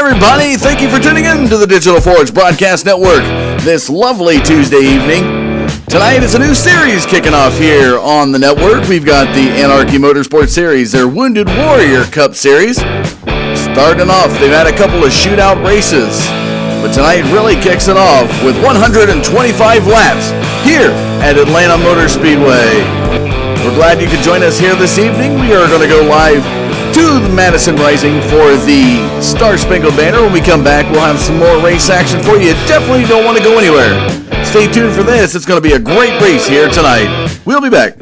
everybody. Thank you for tuning in to the Digital Forge Broadcast Network this lovely Tuesday evening. Tonight is a new series kicking off here on the network. We've got the Anarchy Motorsports Series, their Wounded Warrior Cup Series. Starting off, they've had a couple of shootout races, but tonight really kicks it off with 125 laps here at Atlanta Motor Speedway. We're glad you could join us here this evening. We are going to go live to the Madison Rising for the Star Spangled Banner. When we come back, we'll have some more race action for you. Definitely don't want to go anywhere. Stay tuned for this. It's going to be a great race here tonight. We'll be back.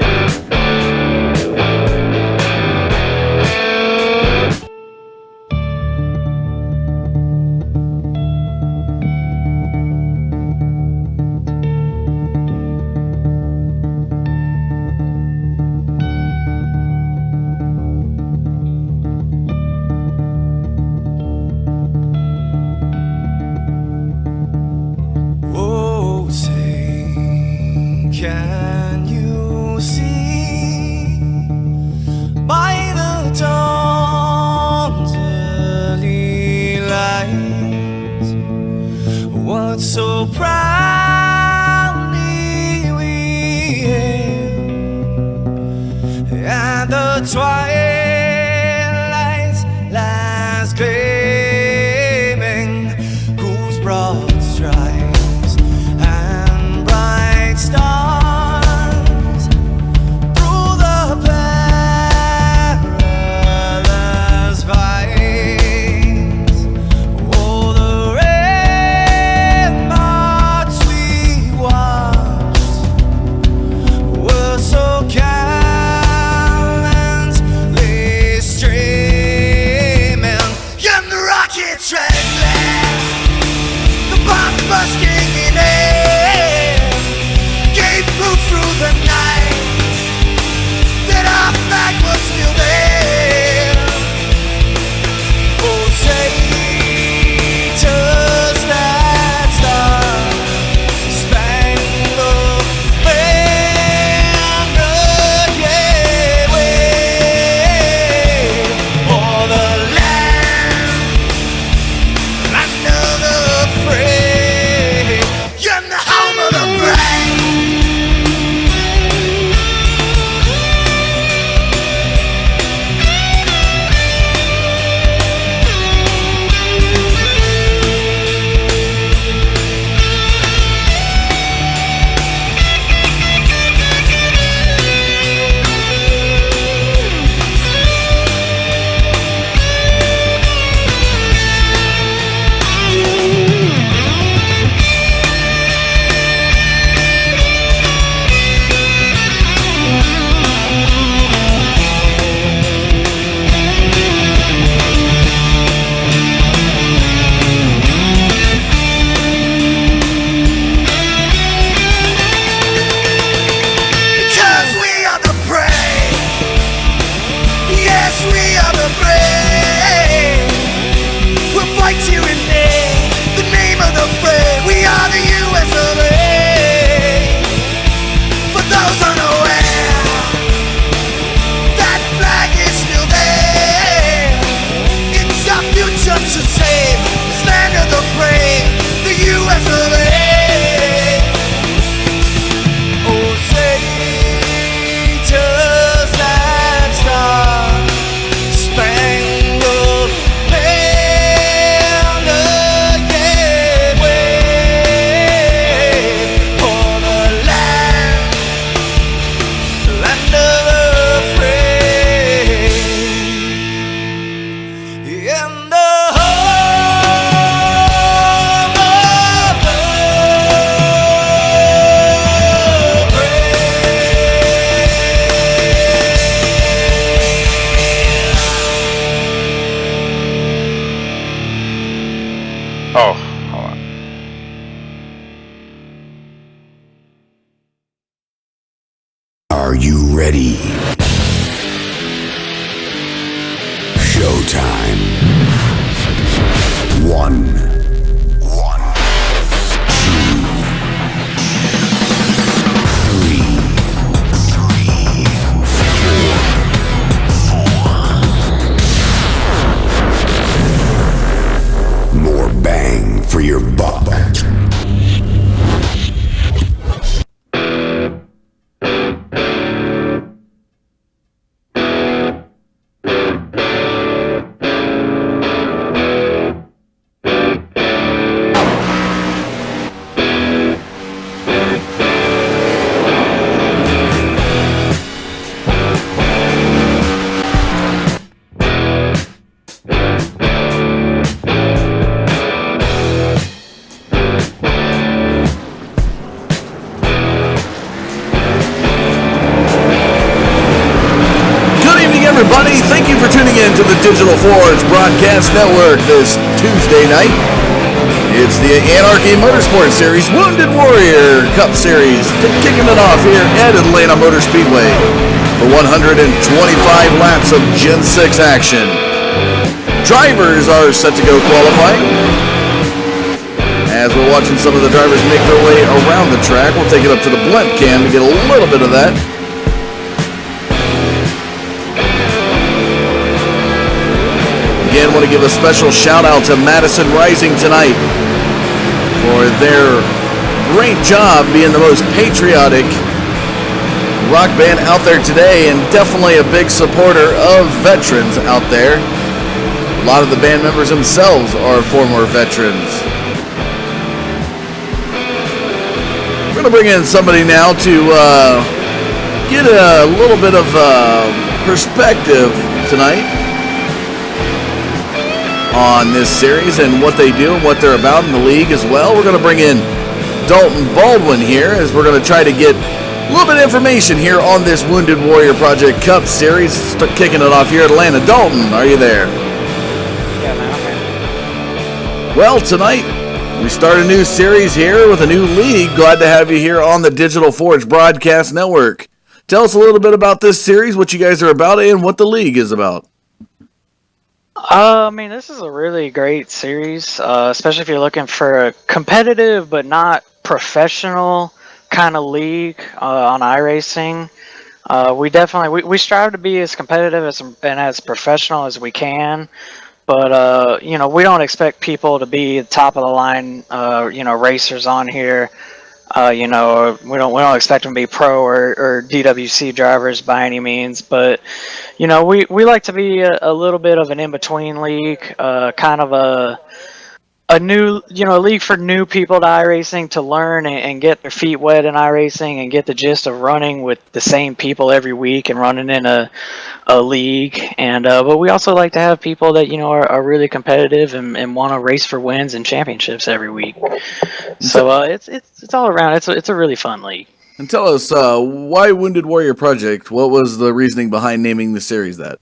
Are you ready? Showtime. One, two, three, four. Digital Forge Broadcast Network this Tuesday night. It's the Anarchy Motorsports Series Wounded Warrior Cup Series, kicking it off here at Atlanta Motor Speedway for 125 laps of Gen 6 action. Drivers are set to go qualifying. As we're watching some of the drivers make their way around the track, we'll take it up to the blimp cam to get a little bit of that. Again, want to give a special shout out to Madison Rising tonight for their great job being the most patriotic rock band out there today, and definitely a big supporter of veterans out there. A lot of the band members themselves are former veterans. We're going to bring in somebody now to get a little bit of perspective tonight on this series and what they do and what they're about in the league as well. We're going to bring in Dalton Baldwin here as we're going to try to get a little bit of information here on this Wounded Warrior Project Cup Series. Kicking it off here at Atlanta. Dalton, are you there? Yeah, man. Well, tonight we start a new series here with a new league. Glad to have you here on the Digital Forge Broadcast Network. Tell us a little bit about this series, what you guys are about, and what the league is about. This is a really great series, especially if you're looking for a competitive but not professional kind of league on iRacing. We strive to be as competitive and as professional as we can, but we don't expect people to be top of the line, racers on here. We don't expect them to be pro or DWC drivers by any means, but we like to be a little bit of an in-between league, kind of a new league for new people to iRacing to learn and get their feet wet in iRacing and get the gist of running with the same people every week and running in a league. And but we also like to have people that are really competitive and want to race for wins and championships every week. So it's all around. It's a really fun league. And tell us, why Wounded Warrior Project? What was the reasoning behind naming the series that?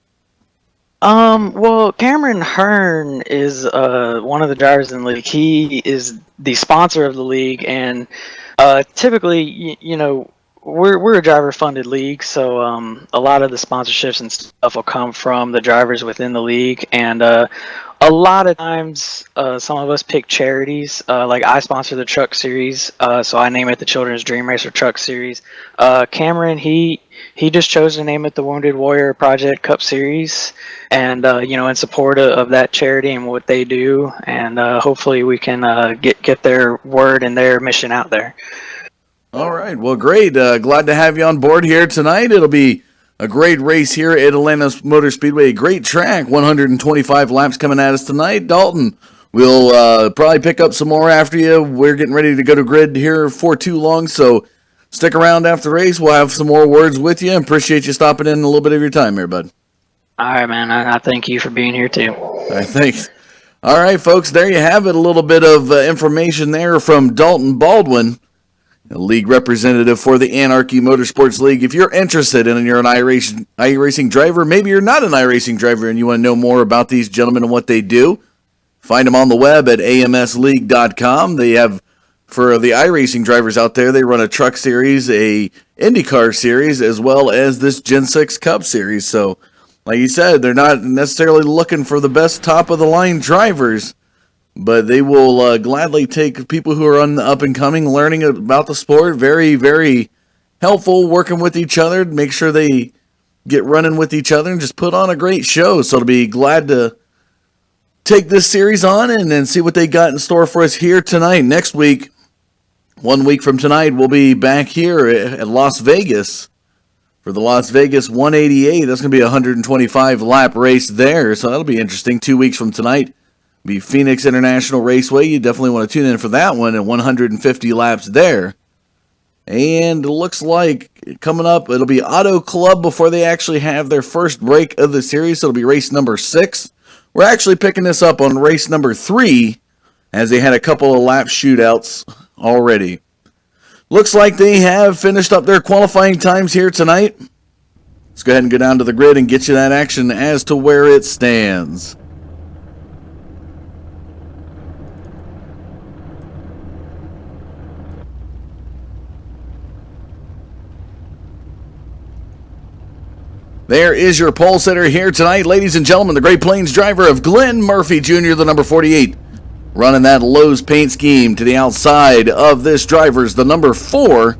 Well, Cameron Hearn is one of the drivers in the league. He is the sponsor of the league, and typically, we're a driver-funded league, so a lot of the sponsorships and stuff will come from the drivers within the league, and a lot of times, some of us pick charities. Like I sponsor the truck series, so I name it the Children's Dream Racer Truck Series. Cameron, he just chose to name it the Wounded Warrior Project Cup Series, and in support of that charity and what they do, and hopefully we can get their word and their mission out there. All right, well, great. Glad to have you on board here tonight. It'll be a great race here at Atlanta Motor Speedway. A great track, 125 laps coming at us tonight. Dalton, we'll probably pick up some more after you. We're getting ready to go to grid here for too long, so stick around after the race. We'll have some more words with you. Appreciate you stopping in a little bit of your time here, bud. All right, man. I thank you for being here, too. All right, thanks. All right, folks, there you have it. A little bit of information there from Dalton Baldwin, a league representative for the Anarchy Motorsports League. If you're interested and you're an iRacing driver, maybe you're not an iRacing driver and you want to know more about these gentlemen and what they do, find them on the web at amsleague.com. They have, for the iRacing drivers out there, they run a truck series, a IndyCar series, as well as this Gen 6 Cup series. So, like you said, they're not necessarily looking for the best top-of-the-line drivers, but they will gladly take people who are on the up-and-coming, learning about the sport. Very, very helpful, working with each other to make sure they get running with each other and just put on a great show. So to be glad to take this series on and then see what they got in store for us here tonight. Next week, 1 week from tonight, we'll be back here at Las Vegas for the Las Vegas 188. That's going to be a 125-lap race there, so that'll be interesting. 2 weeks from tonight be Phoenix International Raceway. You definitely want to tune in for that one at 150 laps there. And it looks like coming up, it'll be Auto Club before they actually have their first break of the series. So it'll be race number 6. We're actually picking this up on race number 3 as they had a couple of lap shootouts already. Looks like they have finished up their qualifying times here tonight. Let's go ahead and go down to the grid and get you that action as to where it stands. There is your pole sitter here tonight, ladies and gentlemen. The Great Plains driver of Glenn Murphy Jr., the number 48. Running that Lowe's paint scheme to the outside of this driver's the number 4.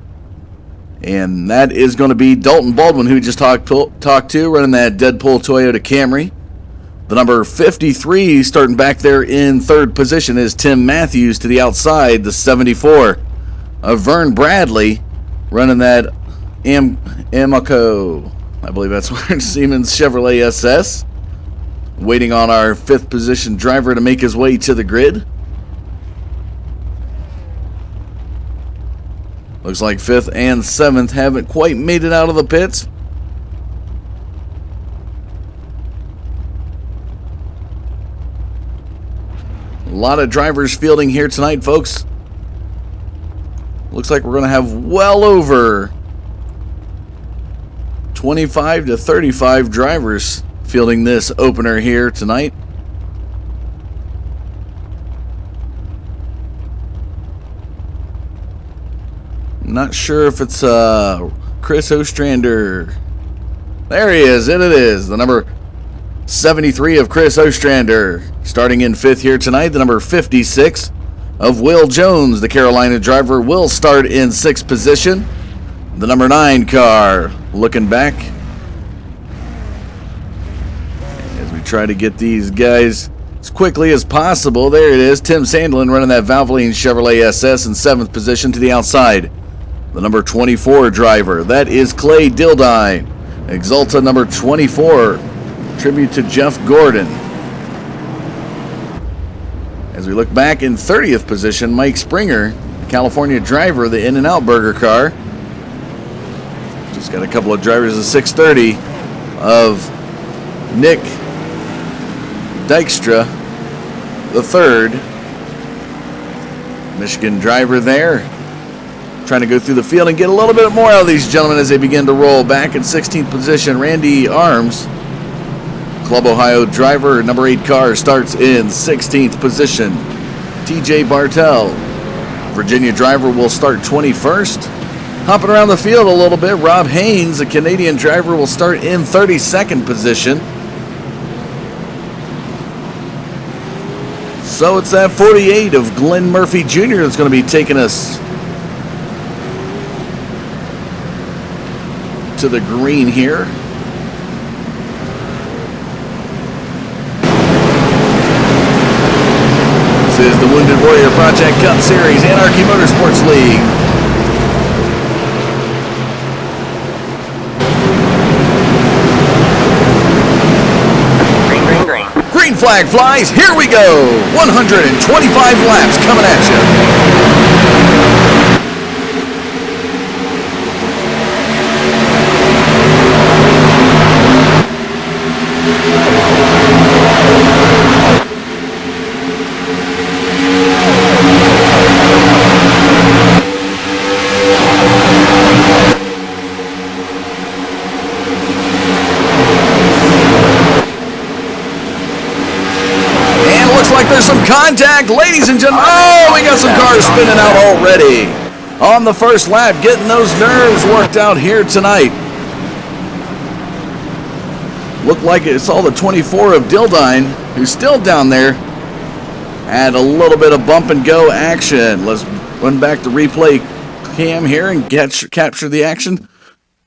And that is going to be Dalton Baldwin, who we just talked to, running that Deadpool Toyota Camry. The number 53, starting back there in third position, is Tim Matthews to the outside, the 74. Vern Bradley running that Amoco, I believe that's where Siemens Chevrolet SS. Waiting on our 5th position driver to make his way to the grid. Looks like 5th and 7th haven't quite made it out of the pits. A lot of drivers fielding here tonight, folks. Looks like we're going to have well over 25 to 35 drivers fielding this opener here tonight. Not sure if it's Chris Ostrander. There he is. It is. The number 73 of Chris Ostrander. Starting in 5th here tonight, the number 56 of Will Jones. The Carolina driver will start in 6th position. The number 9 car looking back as we try to get these guys as quickly as possible. There it is. Tim Sandlin running that Valvoline Chevrolet SS in 7th position to the outside. The number 24 driver, that is Clay Dildine. Exalta number 24, tribute to Jeff Gordon. As we look back in 30th position, Mike Springer, the California driver of the In-N-Out Burger car. Just got a couple of drivers of 630 of Nick Dykstra, the 3rd. Michigan driver there. Trying to go through the field and get a little bit more out of these gentlemen as they begin to roll. Back in 16th position, Randy Arms. Club Ohio driver, number 8 car, starts in 16th position. TJ Bartel, Virginia driver, will start 21st. Hopping around the field a little bit, Rob Haynes, a Canadian driver, will start in 32nd position. So it's that 48 of Glenn Murphy Jr. that's going to be taking us to the green here. This is the Wounded Warrior Project Cup Series, Anarchy Motorsports League. Green flag flies, here we go! 125 laps coming at you. There's some contact, ladies and gentlemen. Oh, we got some cars spinning out already on the first lap, getting those nerves worked out here tonight. Looked like it's all the 24 of Dildine, who's still down there. Had a little bit of bump and go action. Let's run back the replay cam here and capture the action.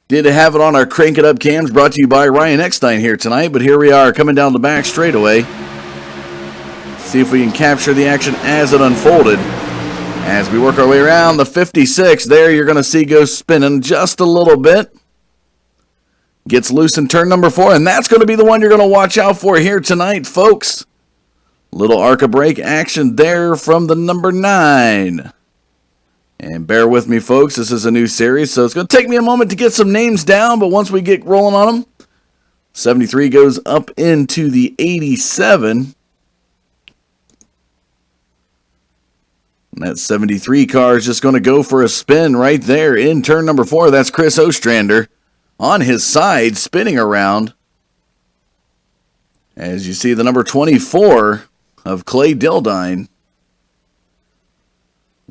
Did have it on our Crank It Up cams, brought to you by Ryan Eckstein here tonight, but here we are coming down the back straightaway. See if we can capture the action as it unfolded. As we work our way around the 56, there you're going to see go spinning just a little bit. Gets loose in turn number 4, and that's going to be the one you're going to watch out for here tonight, folks. Little ARCA brake action there from the number 9. And bear with me, folks, this is a new series, so it's going to take me a moment to get some names down, but once we get rolling on them, 73 goes up into the 87. And that 73 car is just going to go for a spin right there in turn number 4. That's Chris Ostrander. on his side, spinning around. As you see the number 24 of Clay Dildine.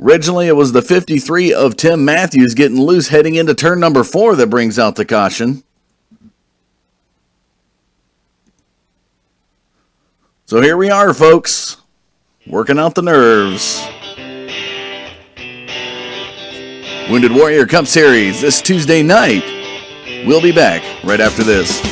Originally, it was the 53 of Tim Matthews getting loose heading into turn number 4 that brings out the caution. So here we are, folks, working out the nerves. Wounded Warrior Cup Series this Tuesday night. We'll be back right after this.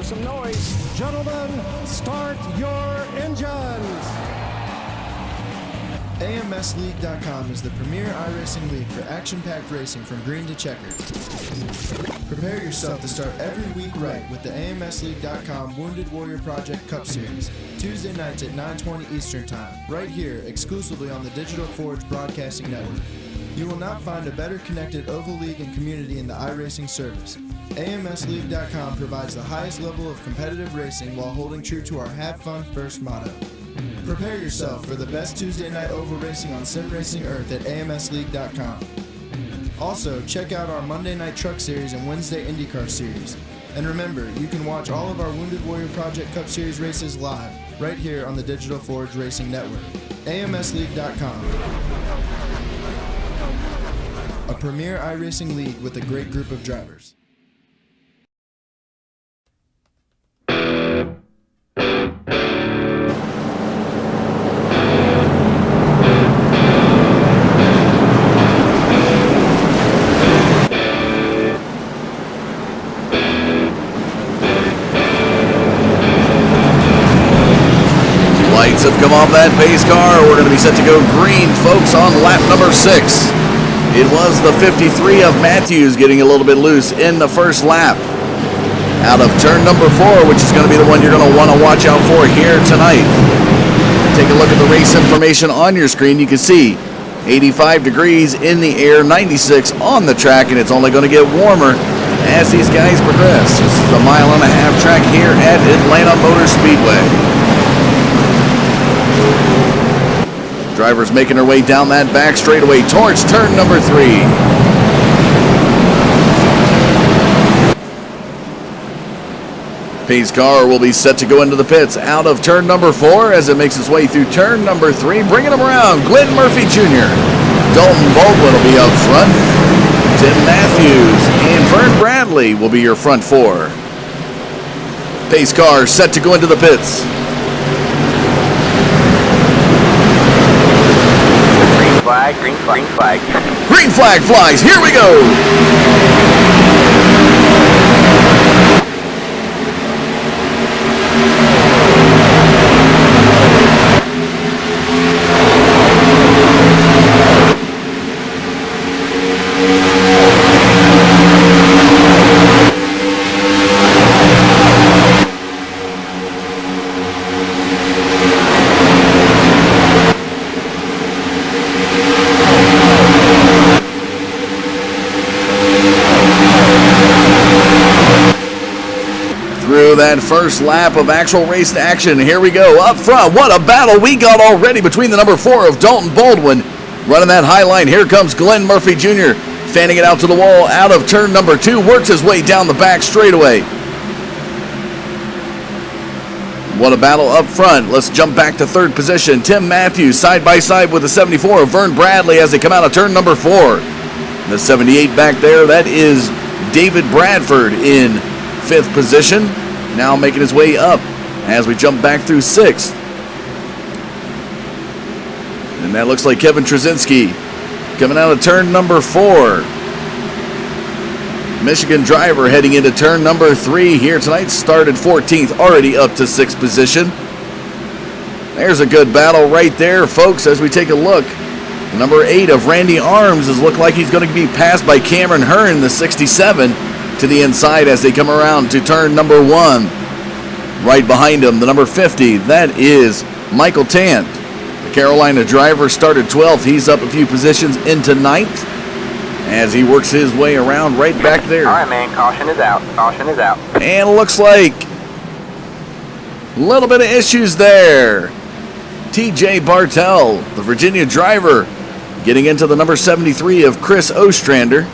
Some noise. Gentlemen, start your engines. AMSLeague.com is the premier iRacing league for action-packed racing from green to checkered. Prepare yourself to start every week right with the AMSLeague.com Wounded Warrior Project Cup Series, Tuesday nights at 9:20 Eastern Time, right here exclusively on the Digital Forge Broadcasting Network. You will not find a better connected oval league and community in the iRacing service. AMSLeague.com provides the highest level of competitive racing while holding true to our Have Fun First motto. Prepare yourself for the best Tuesday night oval racing on Sim Racing Earth at AMSLeague.com. Also, check out our Monday Night Truck Series and Wednesday IndyCar Series. And remember, you can watch all of our Wounded Warrior Project Cup Series races live, right here on the Digital Forge Racing Network. AMSLeague.com. A premier iRacing league with a great group of drivers. Lights have come off that pace car. We're going to be set to go green, folks, on lap number 6. It was the 53 of Matthews getting a little bit loose in the first lap. Out of turn number 4, which is going to be the one you're going to want to watch out for here tonight. Take a look at the race information on your screen. You can see 85 degrees in the air, 96 on the track, and it's only going to get warmer as these guys progress. This is a 1.5 mile track here at Atlanta Motor Speedway. Drivers making their way down that back straightaway towards turn number 3. Pace car will be set to go into the pits out of turn number 4 as it makes its way through turn number 3, bringing them around. Glenn Murphy Jr., Dalton Baldwin will be up front. Tim Matthews and Vern Bradley will be your front 4. Pace car set to go into the pits. Green flag. Green flag flies. Here we go. That first lap of actual race action. Here we go. Up front, what a battle we got already between the number 4 of Dalton Baldwin. Running that high line, here comes Glenn Murphy Jr. Fanning it out to the wall out of turn number 2. Works his way down the back straightaway. What a battle up front. Let's jump back to third position. Tim Matthews side by side with the 74 of Vern Bradley as they come out of turn number 4. The 78 back there, that is David Bradford in 5th position. Now making his way up as we jump back through 6th. And that looks like Kevin Trzynski coming out of turn number 4. Michigan driver heading into turn number 3 here tonight. Started 14th, already up to 6th position. There's a good battle right there, folks, as we take a look. Number 8 of Randy Arms is look like he's going to be passed by Cameron Hearn, the 67, to the inside as they come around to turn number 1. Right behind him, the number 50, that is Michael Tant. The Carolina driver started 12th. He's up a few positions into 9th as he works his way around right back there. All right, man. Caution is out. Caution is out. And it looks like a little bit of issues there. TJ Bartell, the Virginia driver, getting into the number 73 of Chris Ostrander.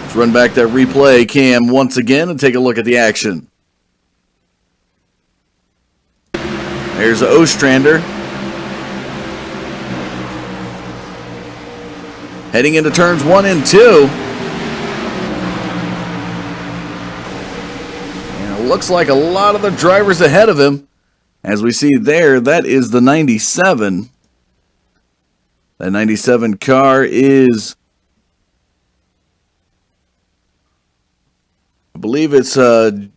Let's run back that replay cam once again and take a look at the action. There's Ostrander. Heading into turns 1 and 2. And it looks like a lot of the drivers ahead of him. As we see there, that is the 97. That 97 car is, I believe it's, I'm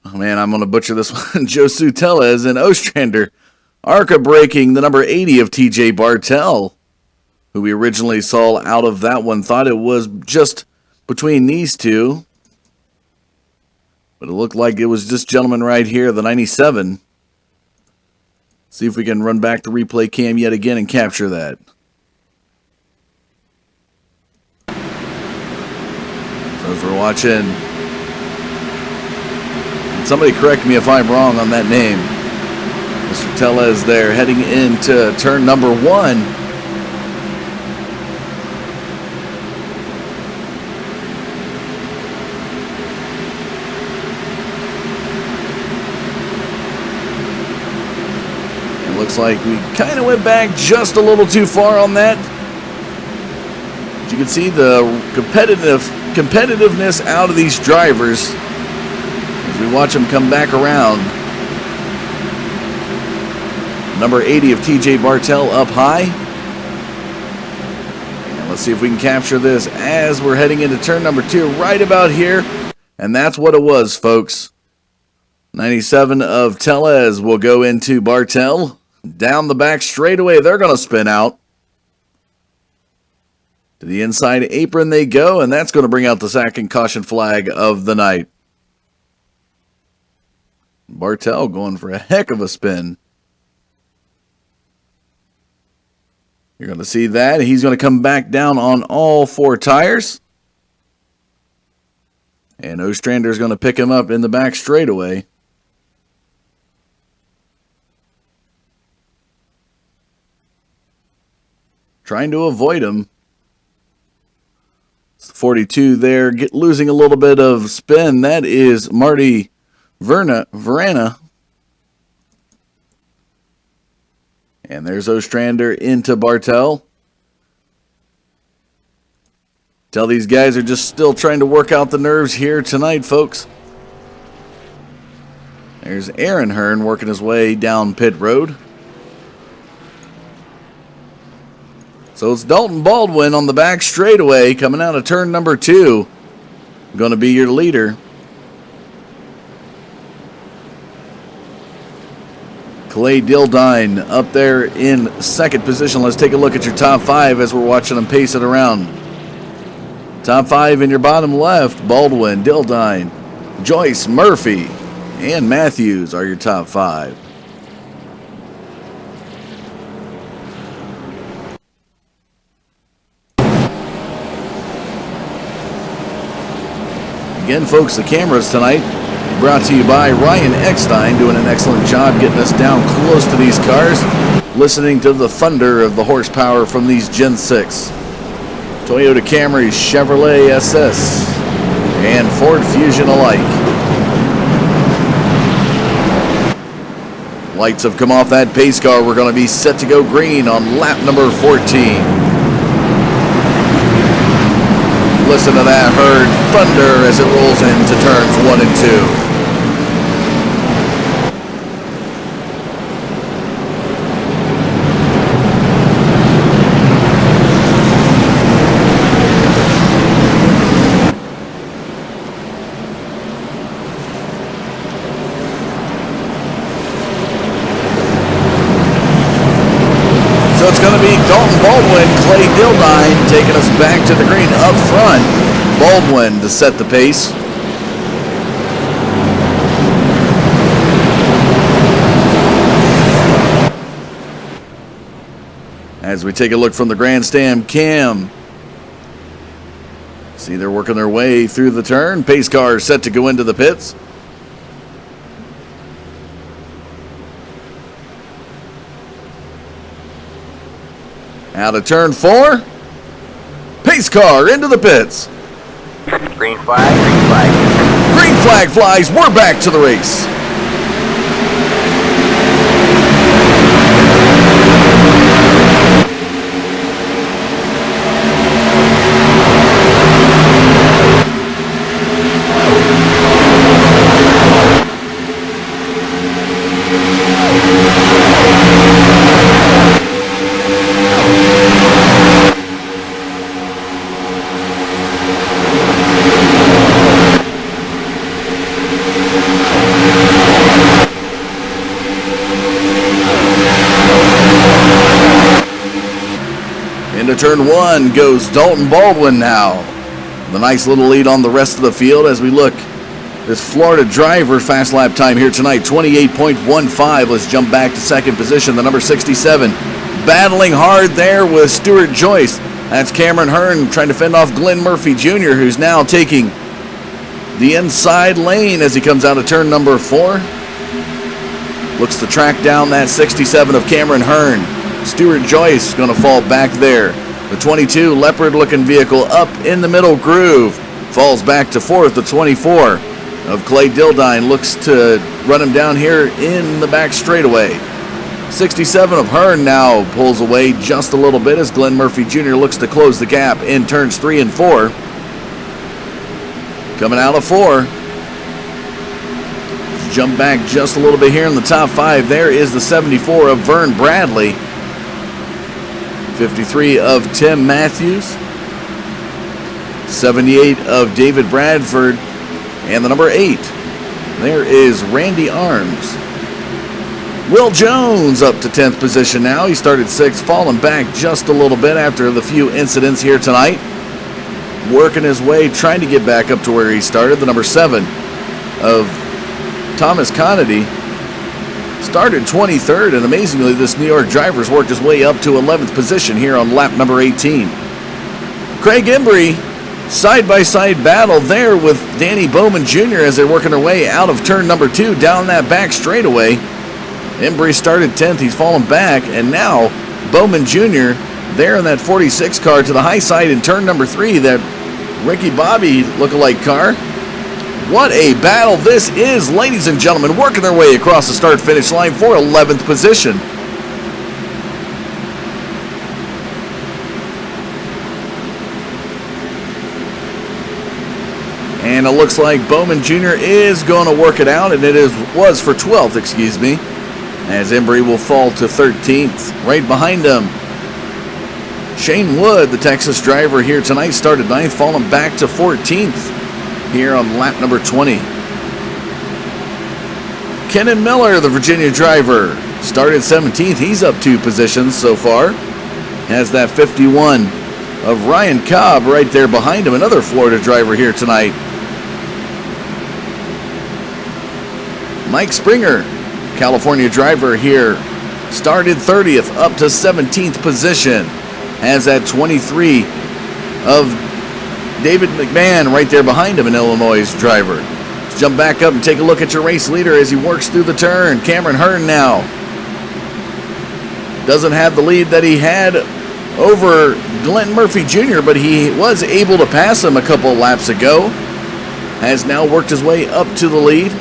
going to butcher this one, Josu Tellez and Ostrander. ARCA breaking the number 80 of TJ Bartell, who we originally saw out of that one. Thought it was just between these two. But it looked like it was this gentleman right here, the 97. See if we can run back the replay cam yet again and capture that. So as we're watching, somebody correct me if I'm wrong on that name. Mr. Tellez there heading into turn number 1. Looks like we kind of went back just a little too far on that. As you can see the competitiveness out of these drivers as we watch them come back around. Number 80 of TJ Bartell up high. And let's see if we can capture this as we're heading into turn number 2 right about here. And that's what it was, folks. 97 of Tellez will go into Bartell. Down the back straightaway, they're going to spin out. To the inside apron they go, and that's going to bring out the second caution flag of the night. Bartell going for a heck of a spin. You're going to see that. He's going to come back down on all 4 tires. And Ostrander's going to pick him up in the back straightaway. Trying to avoid him. 42 there, losing a little bit of spin. That is Marty Verana. And there's Ostrander into Bartell. Tell these guys are just still trying to work out the nerves here tonight, folks. There's Aaron Hearn working his way down pit road. So it's Dalton Baldwin on the back straightaway coming out of turn number 2. Going to be your leader. Clay Dildine up there in 2nd position. Let's take a look at your top 5 as we're watching them pace it around. Top 5 in your bottom left, Baldwin, Dildine, Joyce, Murphy, and Matthews are your top 5. Again, folks, the cameras tonight brought to you by Ryan Eckstein, doing an excellent job getting us down close to these cars, listening to the thunder of the horsepower from these Gen 6. Toyota Camry, Chevrolet SS, and Ford Fusion alike. Lights have come off that pace car. We're going to be set to go green on lap number 14. Listen to that herd thunder as it rolls into turns 1 and 2. It's going to be Dalton Baldwin, Clay Dildine taking us back to the green up front. Baldwin to set the pace. As we take a look from the grandstand cam, see they're working their way through the turn. Pace car set to go into the pits. Out of turn 4. Pace car into the pits. Green flag, green flag. Green flag flies. We're back to the race. Into turn 1 goes Dalton Baldwin now. The nice little lead on the rest of the field as we look. This Florida driver fast lap time here tonight, 28.15. Let's jump back to second position, the number 67. Battling hard there with Stuart Joyce. That's Cameron Hearn trying to fend off Glenn Murphy Jr., who's now taking the inside lane as he comes out of turn number 4. Looks to track down that 67 of Cameron Hearn. Stuart Joyce going to fall back there. The 22 leopard-looking vehicle up in the middle groove. Falls back to 4th. The 24 of Clay Dildine looks to run him down here in the back straightaway. 67 of Hearn now pulls away just a little bit as Glenn Murphy Jr. looks to close the gap in turns 3 and 4. Coming out of 4. Let's jump back just a little bit here in the top 5. There is the 74 of Vern Bradley. 53 of Tim Matthews, 78 of David Bradford, and the number 8, there is Randy Arms. Will Jones up to 10th position now. He started 6th, falling back just a little bit after the few incidents here tonight. Working his way, trying to get back up to where he started. The number 7 of Thomas Conity started 23rd, and amazingly, this New York driver's worked his way up to 11th position here on lap number 18. Craig Embry, side-by-side battle there with Danny Bowman Jr. as they're working their way out of turn number 2 down that back straightaway. Embry started 10th, he's fallen back, and now Bowman Jr. there in that 46 car to the high side in turn number 3, that Ricky Bobby lookalike car. What a battle this is, ladies and gentlemen, working their way across the start-finish line for 11th position. And it looks like Bowman Jr. is going to work it out, and was for 12th, excuse me, as Embry will fall to 13th. Right behind him, Shane Wood, the Texas driver here tonight, started 9th, falling back to 14th. Here on lap number 20. Kenan Miller, the Virginia driver, started 17th. He's up 2 positions so far. Has that 51 of Ryan Cobb right there behind him, another Florida driver here tonight. Mike Springer, California driver here, started 30th, up to 17th position. Has that 23 of David McMahon right there behind him, an Illinois driver. Let's jump back up and take a look at your race leader as he works through the turn. Cameron Hearn now doesn't have the lead that he had over Glenn Murphy Jr., but he was able to pass him a couple of laps ago. Has now worked his way up to the lead.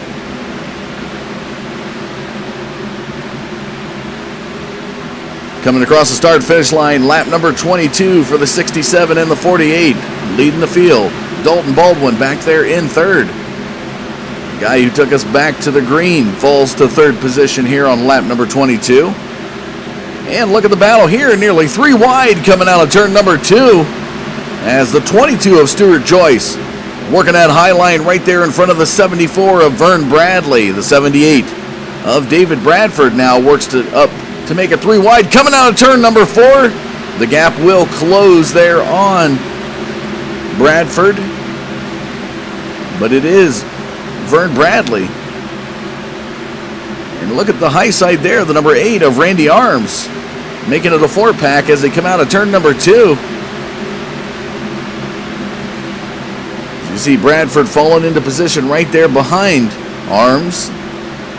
Coming across the start-finish line, lap number 22 for the 67 and the 48. Leading the field, Dalton Baldwin back there in third. The guy who took us back to the green falls to third position here on lap number 22. And look at the battle here, nearly 3 wide coming out of turn number 2 as the 22 of Stuart Joyce working that high line right there in front of the 74 of Vern Bradley. The 78 of David Bradford now works up to make it 3 wide. Coming out of turn number 4, the gap will close there on Bradford, but it is Vern Bradley. And look at the high side there, the number 8 of Randy Arms, making it a 4-pack as they come out of turn number 2. You see Bradford falling into position right there behind Arms.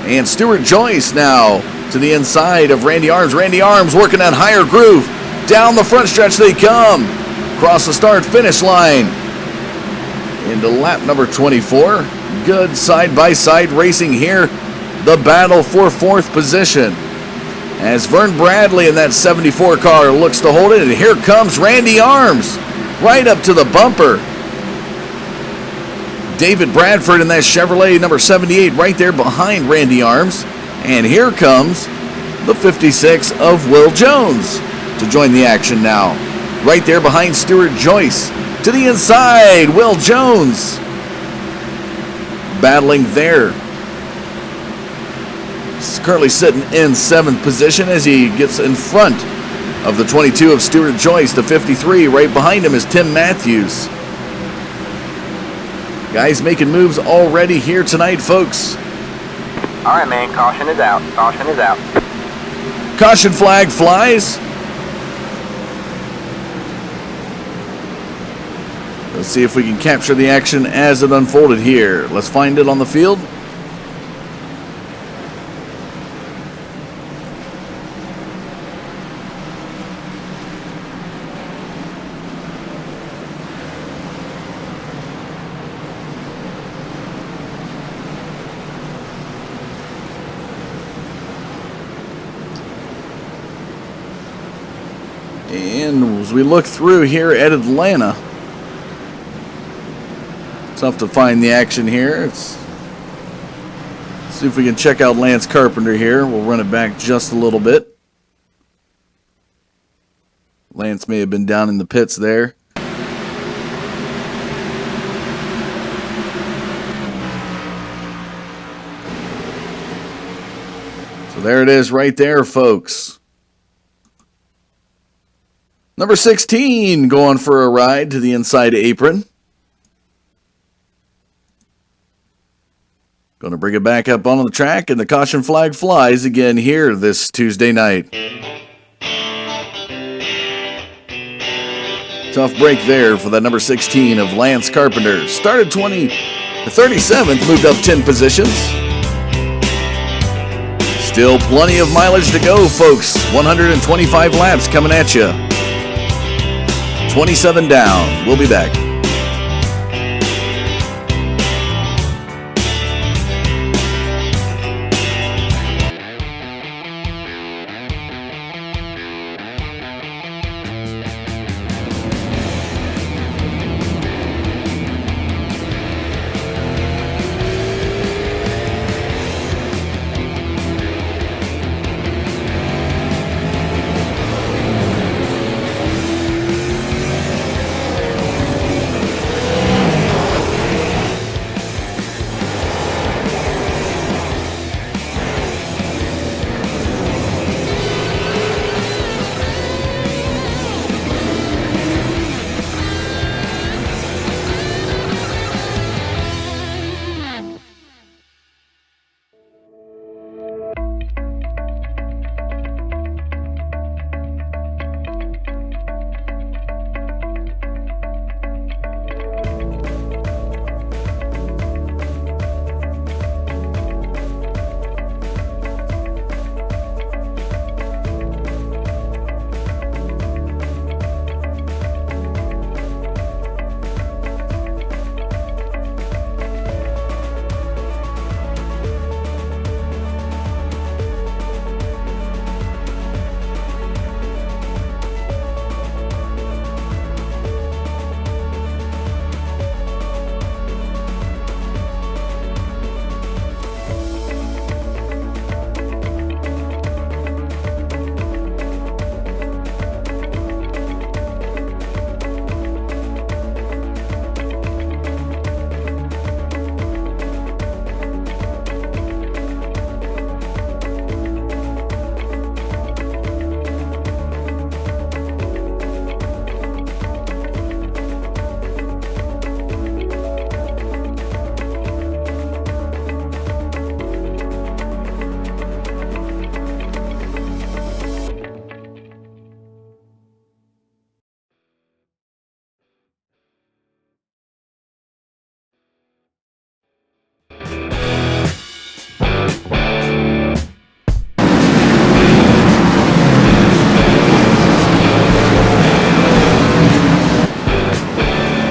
And Stuart Joyce now to the inside of Randy Arms. Randy Arms working that higher groove. Down the front stretch they come. Across the start-finish line. Into lap number 24. Good side-by-side racing here. The battle for 4th position. As Vern Bradley in that 74 car looks to hold it. And here comes Randy Arms. Right up to the bumper. David Bradford in that Chevrolet number 78 right there behind Randy Arms. And here comes the 56 of Will Jones to join the action now. Right there behind Stuart Joyce. To the inside, Will Jones. Battling there. He's currently sitting in 7th position as he gets in front of the 22 of Stuart Joyce. The 53 right behind him is Tim Matthews. Guys making moves already here tonight, folks. All right, man. Caution is out. Caution is out. Caution flag flies. Let's see if we can capture the action as it unfolded here. Let's find it on the field. And as we look through here at Atlanta, tough to find the action here. Let's see if we can check out Lance Carpenter here. We'll run it back just a little bit. Lance may have been down in the pits there. So there it is right there, folks. Number 16 going for a ride to the inside apron. Going to bring it back up on the track, and the caution flag flies again here this Tuesday night. Tough break there for that number 16 of Lance Carpenter. Started 37th, moved up 10 positions. Still plenty of mileage to go, folks. 125 laps coming at you. 27 down. We'll be back.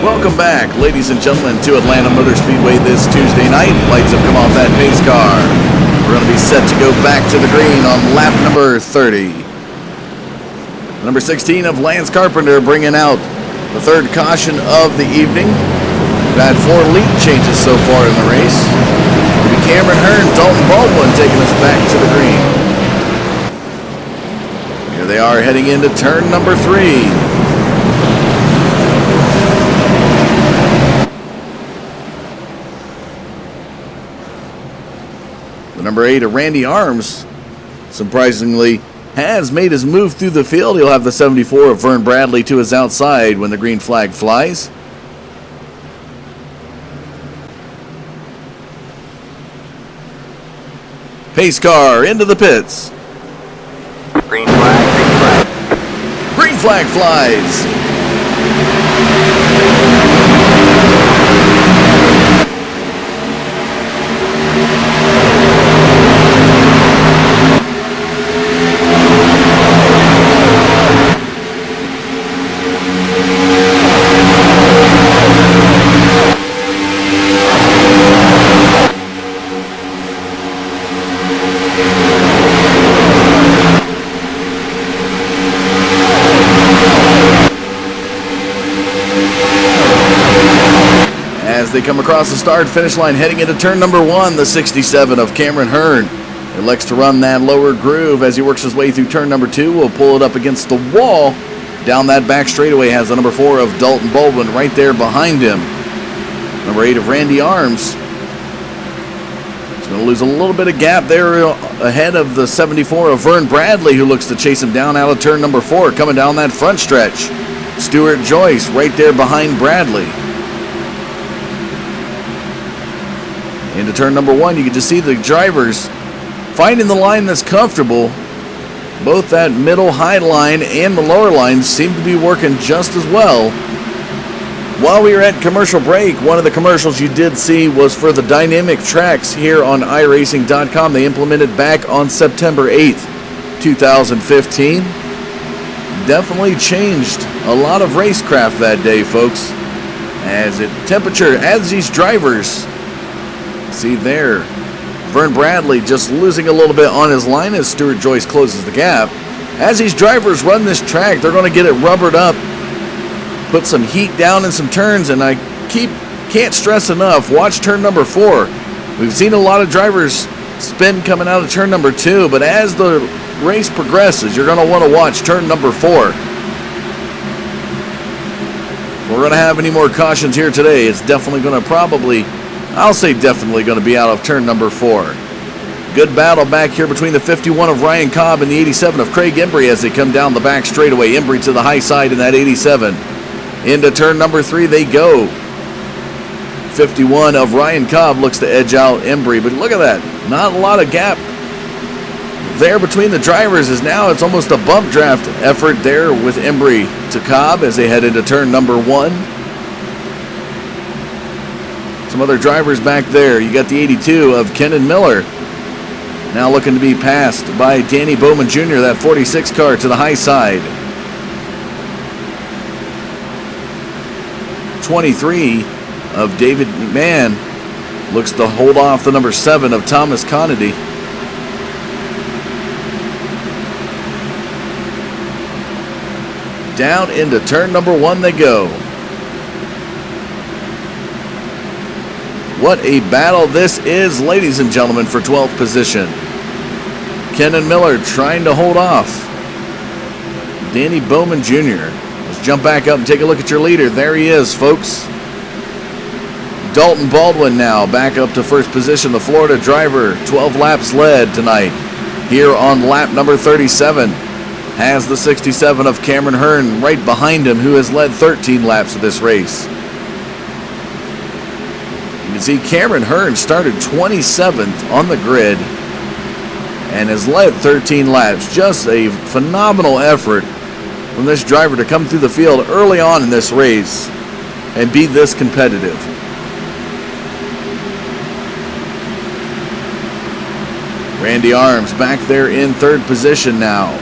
Welcome back, ladies and gentlemen, to Atlanta Motor Speedway this Tuesday night. Lights have come off that pace car. We're going to be set to go back to the green on lap number 30. Number 16 of Lance Carpenter bringing out the third caution of the evening. We've had 4 lead changes so far in the race. It'll be Cameron Hearn, Dalton Baldwin taking us back to the green. Here they are heading into turn number 3. Number 8 of Randy Arms, surprisingly, has made his move through the field. He'll have the 74 of Vern Bradley to his outside when the green flag flies. Pace car into the pits. Green flag, green flag. Green flag flies. As they come across the start-finish line heading into turn number 1, the 67 of Cameron Hearn elects to run that lower groove as he works his way through turn number 2. We'll pull it up against the wall. Down that back straightaway has the number 4 of Dalton Baldwin right there behind him. Number 8 of Randy Arms. He's going to lose a little bit of gap there ahead of the 74 of Vern Bradley, who looks to chase him down out of turn number 4, coming down that front stretch. Stuart Joyce right there behind Bradley. Into turn number 1, you can just see the drivers finding the line that's comfortable. Both that middle high line and the lower line seem to be working just as well. While we were at commercial break, one of the commercials you did see was for the dynamic tracks here on iRacing.com. They implemented back on September 8th, 2015. Definitely changed a lot of racecraft that day, folks. As these drivers, see there, Vern Bradley just losing a little bit on his line as Stuart Joyce closes the gap. As these drivers run this track, they're going to get it rubbered up, put some heat down in some turns, and I can't stress enough, watch turn number 4. We've seen a lot of drivers spin coming out of turn number 2, but as the race progresses, you're going to want to watch turn number 4. If we're going to have any more cautions here today, it's definitely going to definitely going to be out of turn number 4. Good battle back here between the 51 of Ryan Cobb and the 87 of Craig Embry as they come down the back straightaway. Embry to the high side in that 87. Into turn number 3 they go. 51 of Ryan Cobb looks to edge out Embry, but look at that. Not a lot of gap there between the drivers, as now it's almost a bump draft effort there with Embry to Cobb as they head into turn number 1. Some other drivers back there. You got the 82 of Kenan Miller, now looking to be passed by Danny Bowman Jr., that 46 car to the high side. 23 of David McMahon looks to hold off the number 7 of Thomas Conedy. Down into turn number 1 they go. What a battle this is, ladies and gentlemen, for 12th position. Kenan Miller trying to hold off Danny Bowman Jr. Let's jump back up and take a look at your leader. There he is, folks. Dalton Baldwin now back up to first position. The Florida driver, 12 laps led tonight. Here on lap number 37 has the 67 of Cameron Hearn right behind him, who has led 13 laps of this race. You can see Cameron Hearn started 27th on the grid and has led 13 laps. Just a phenomenal effort from this driver to come through the field early on in this race and be this competitive. Randy Arms back there in third position now.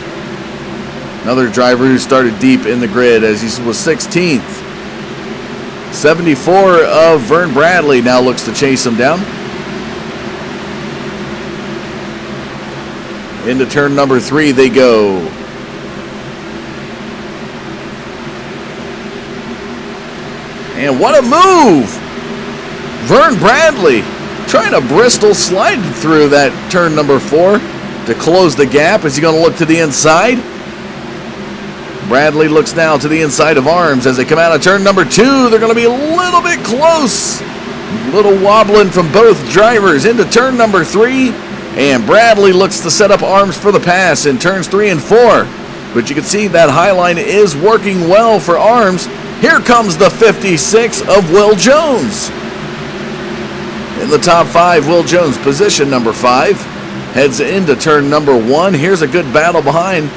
Another driver who started deep in the grid as he was 16th. 74 of Vern Bradley now looks to chase him down. Into turn number 3 they go. And what a move! Vern Bradley trying to Bristol slide through that turn number 4 to close the gap. Is he going to look to the inside? Bradley looks now to the inside of Arms as they come out of turn number 2. They're going to be a little bit close. A little wobbling from both drivers into turn number 3. And Bradley looks to set up Arms for the pass in turns 3 and 4. But you can see that high line is working well for Arms. Here comes the 56 of Will Jones. In the top 5, Will Jones, position number 5, heads into turn number 1. Here's a good battle behind.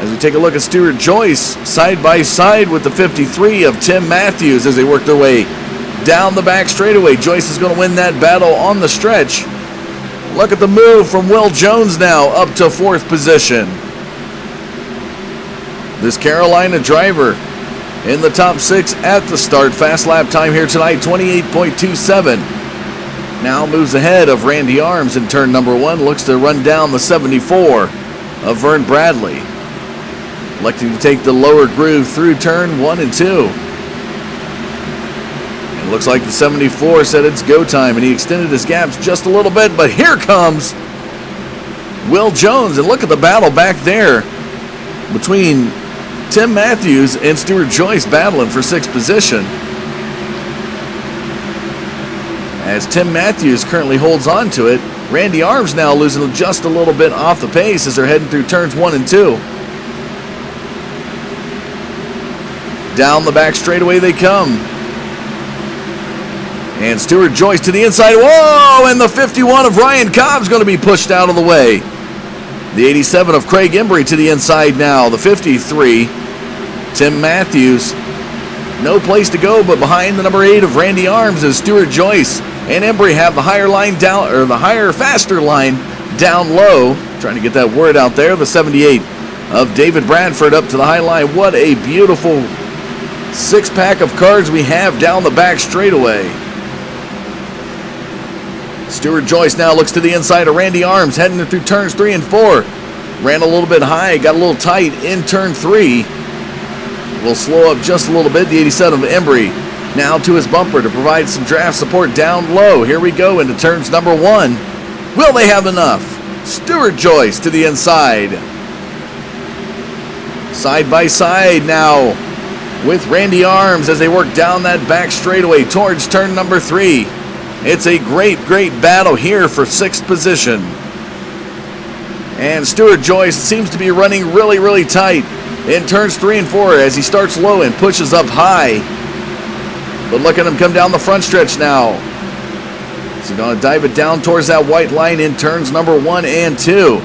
As we take a look at Stuart Joyce, side by side with the 53 of Tim Matthews as they work their way down the back straightaway. Joyce is going to win that battle on the stretch. Look at the move from Will Jones now up to 4th position. This Carolina driver in the top 6 at the start. Fast lap time here tonight, 28.27. Now moves ahead of Randy Arms in turn number 1. Looks to run down the 74 of Vern Bradley. Electing to take the lower groove through turn 1 and 2. It looks like the 74 said it's go time, and he extended his gaps just a little bit, but here comes Will Jones, and look at the battle back there between Tim Matthews and Stuart Joyce battling for 6th position. As Tim Matthews currently holds on to it, Randy Arms now losing just a little bit off the pace as they're heading through turns 1 and 2. Down the back straightaway they come. And Stuart Joyce to the inside. Whoa! And the 51 of Ryan Cobb's going to be pushed out of the way. The 87 of Craig Embry to the inside now. The 53, Tim Matthews. No place to go but behind the number 8 of Randy Arms as Stuart Joyce and Embry have the higher line down, or the higher, faster line down low. Trying to get that word out there. The 78 of David Bradford up to the high line. What a beautiful 6-pack of cars we have down the back straightaway. Stuart Joyce now looks to the inside of Randy Arms, heading through turns 3 and 4. Ran a little bit high, got a little tight in turn 3. Will slow up just a little bit. The 87 of Embry now to his bumper to provide some draft support down low. Here we go into turns number 1. Will they have enough? Stuart Joyce to the inside. Side by side now with Randy Arms as they work down that back straightaway towards turn number 3. It's a great, great battle here for 6th position. And Stuart Joyce seems to be running really, really tight in turns 3 and 4 as he starts low and pushes up high. But look at him come down the front stretch now. He's going to dive it down towards that white line in turns number 1 and 2.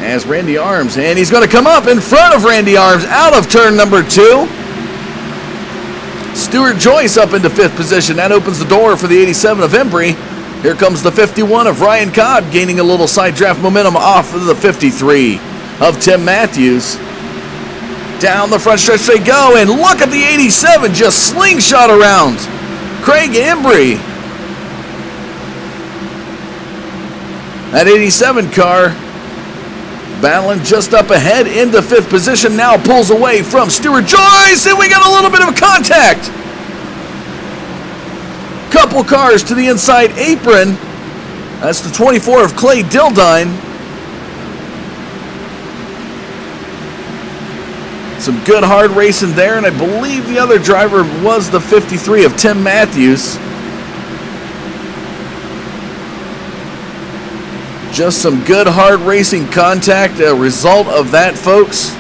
As Randy Arms, and he's going to come up in front of Randy Arms out of turn number 2. Stuart Joyce up into 5th position. That opens the door for the 87 of Embry. Here comes the 51 of Ryan Cobb, gaining a little side draft momentum off of the 53 of Tim Matthews. Down the front stretch they go, and look at the 87 just slingshot around Craig Embry. That 87 car battling just up ahead into 5th position, now pulls away from Stuart Joyce, and we got a little bit of contact. Couple cars to the inside apron. That's the 24 of Clay Dildine. Some good hard racing there, and I believe the other driver was the 53 of Tim Matthews. Just some good hard racing contact, a result of that, folks.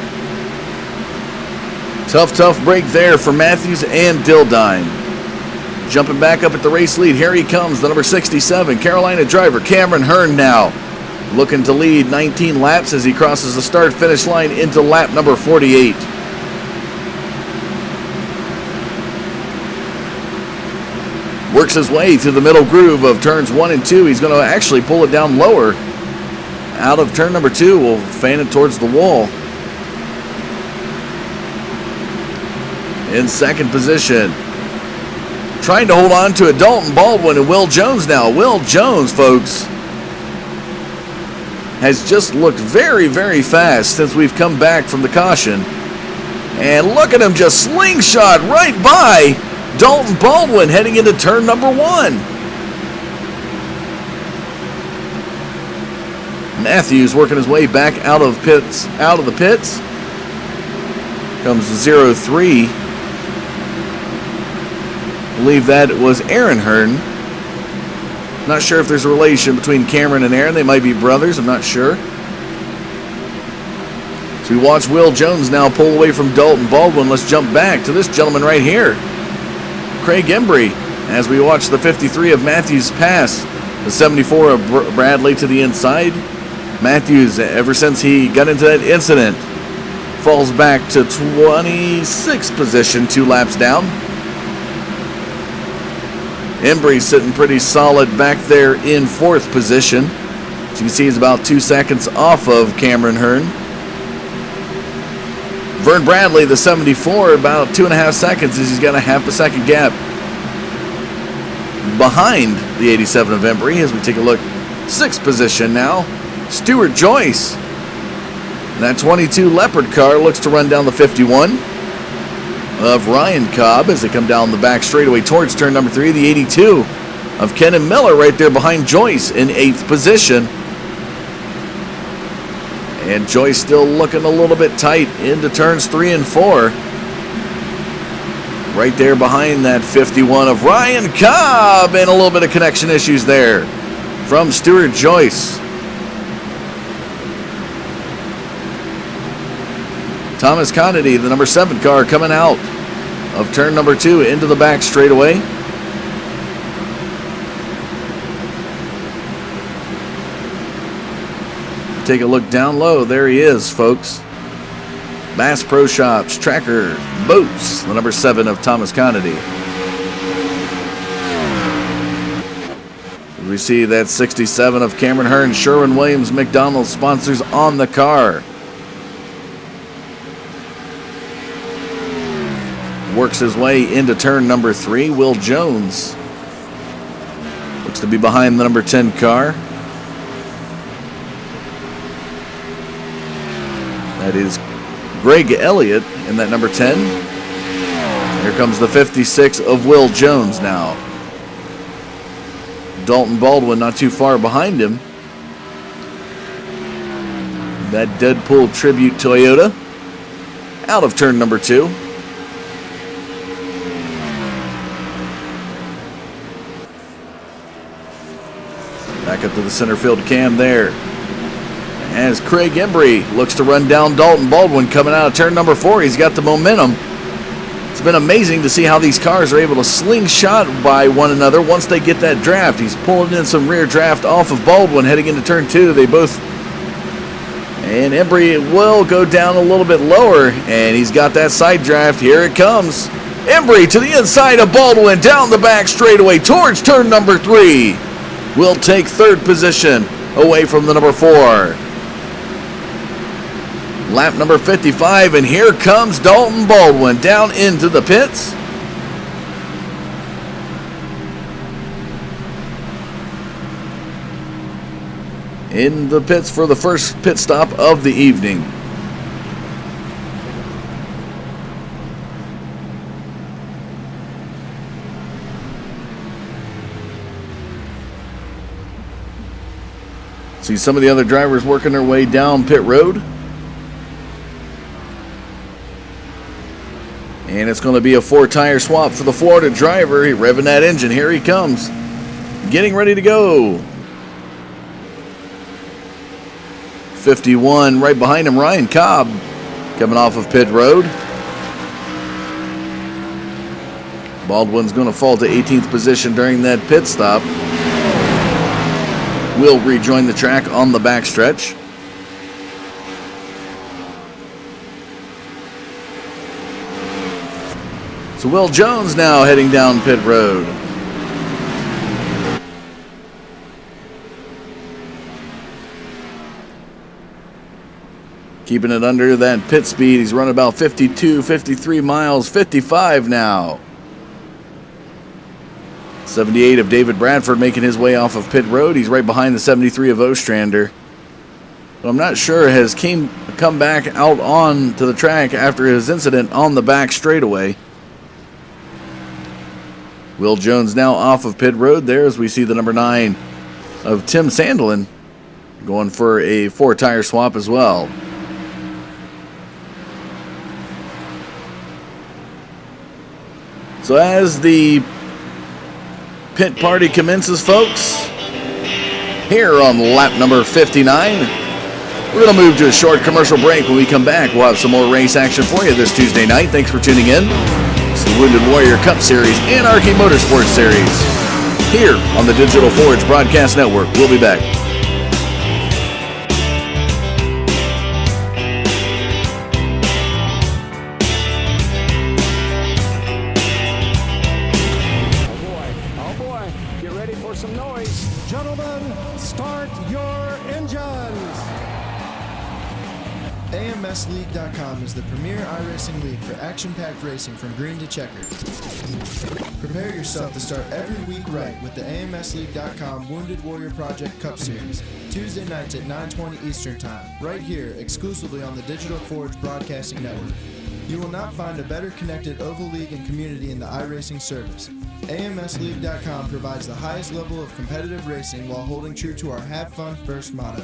Tough break there for Matthews and Dildine. Jumping back up at the race lead, here he comes, the number 67, Carolina driver Cameron Hearn now. Looking to lead 19 laps as he crosses the start-finish line into lap number 48. Works his way through the middle groove of turns 1 and 2. He's going to actually pull it down lower. Out of turn number 2, will fan it towards the wall. in second position. Trying to hold on to it, Dalton Baldwin and Will Jones now. Will Jones, folks, has just looked very, very fast since we've come back from the caution. And look at him just slingshot right by Dalton Baldwin heading into turn number 1. Matthews working his way back out of the pits. Comes 0-3. I believe that was Aaron Hearn. Not sure if there's a relation between Cameron and Aaron. They might be brothers. I'm not sure. So we watch Will Jones now pull away from Dalton Baldwin. Let's jump back to this gentleman right here, Craig Embry, as we watch the 53 of Matthews pass the 74 of Bradley to the inside. Matthews, ever since he got into that incident, falls back to 26th position, 2 laps down. Embry sitting pretty solid back there in 4th position. As you can see, he's about 2 seconds off of Cameron Hearn. Vern Bradley, the 74, about 2.5 seconds as he's got a half a second gap behind the 87 of Embry. As we take a look, 6th position now, Stuart Joyce. And that 22 Leopard car looks to run down the 51 of Ryan Cobb as they come down the back straightaway towards turn number 3. The 82 of Kenan Miller right there behind Joyce in 8th position. And Joyce still looking a little bit tight into turns 3 and 4. Right there behind that 51 of Ryan Cobb, and a little bit of connection issues there from Stuart Joyce. Thomas Conity, the number 7 car, coming out of turn number 2 into the back straightaway. Take a look down low. There he is, folks. Bass Pro Shops, Tracker Boats, the number 7 of Thomas Conity. We see that 67 of Cameron Hearn, Sherwin-Williams, McDonald sponsors on the car. Works his way into turn number 3. Will Jones looks to be behind the number 10 car. That is Greg Elliott in that number 10. Here comes the 56 of Will Jones now. Dalton Baldwin not too far behind him. That Deadpool Tribute Toyota out of turn number 2. Back up to the center field cam there. As Craig Embry looks to run down Dalton Baldwin coming out of turn number 4. He's got the momentum. It's been amazing to see how these cars are able to slingshot by one another once they get that draft. He's pulling in some rear draft off of Baldwin heading into turn 2. They both... And Embry will go down a little bit lower, and he's got that side draft. Here it comes. Embry to the inside of Baldwin down the back straightaway towards turn number 3. Will take 3rd position away from the number 4. Lap number 55, and here comes Dalton Baldwin down into the pits. In the pits for the first pit stop of the evening. See some of the other drivers working their way down pit road. And it's going to be a 4-tire swap for the Florida driver. He's revving that engine. Here he comes. Getting ready to go. 51 right behind him, Ryan Cobb, coming off of pit road. Baldwin's going to fall to 18th position during that pit stop. Will rejoin the track on the backstretch. So Will Jones now heading down pit road. keeping it under that pit speed. He's running about 52, 53 miles, 55 now. 78 of David Bradford making his way off of pit road. He's right behind the 73 of Ostrander. But I'm not sure has come back out on to the track after his incident on the back straightaway. Will Jones now off of pit road there as we see the number 9 of Tim Sandelin going for a 4-tire swap as well. So as the pit party commences, folks, here on lap number 59, we're going to move to a short commercial break. When we come back, we'll have some more race action for you this Tuesday night. Thanks for tuning in. It's the Wounded Warrior Cup Series, Anarchy Motorsports Series, here on the Digital Forge Broadcast Network. We'll be back. Oh boy, get ready for some noise. Gentlemen, start your engines. AMSleague.com is the premier iRacing league for action-packed racing from green to checkered. Prepare yourself to start every week right with the AMSleague.com Wounded Warrior Project Cup Series, Tuesday nights at 9:20 Eastern Time, right here exclusively on the Digital Forge Broadcasting Network. You will not find a better connected oval league and community in the iRacing service. AMSleague.com provides the highest level of competitive racing while holding true to our Have Fun First motto.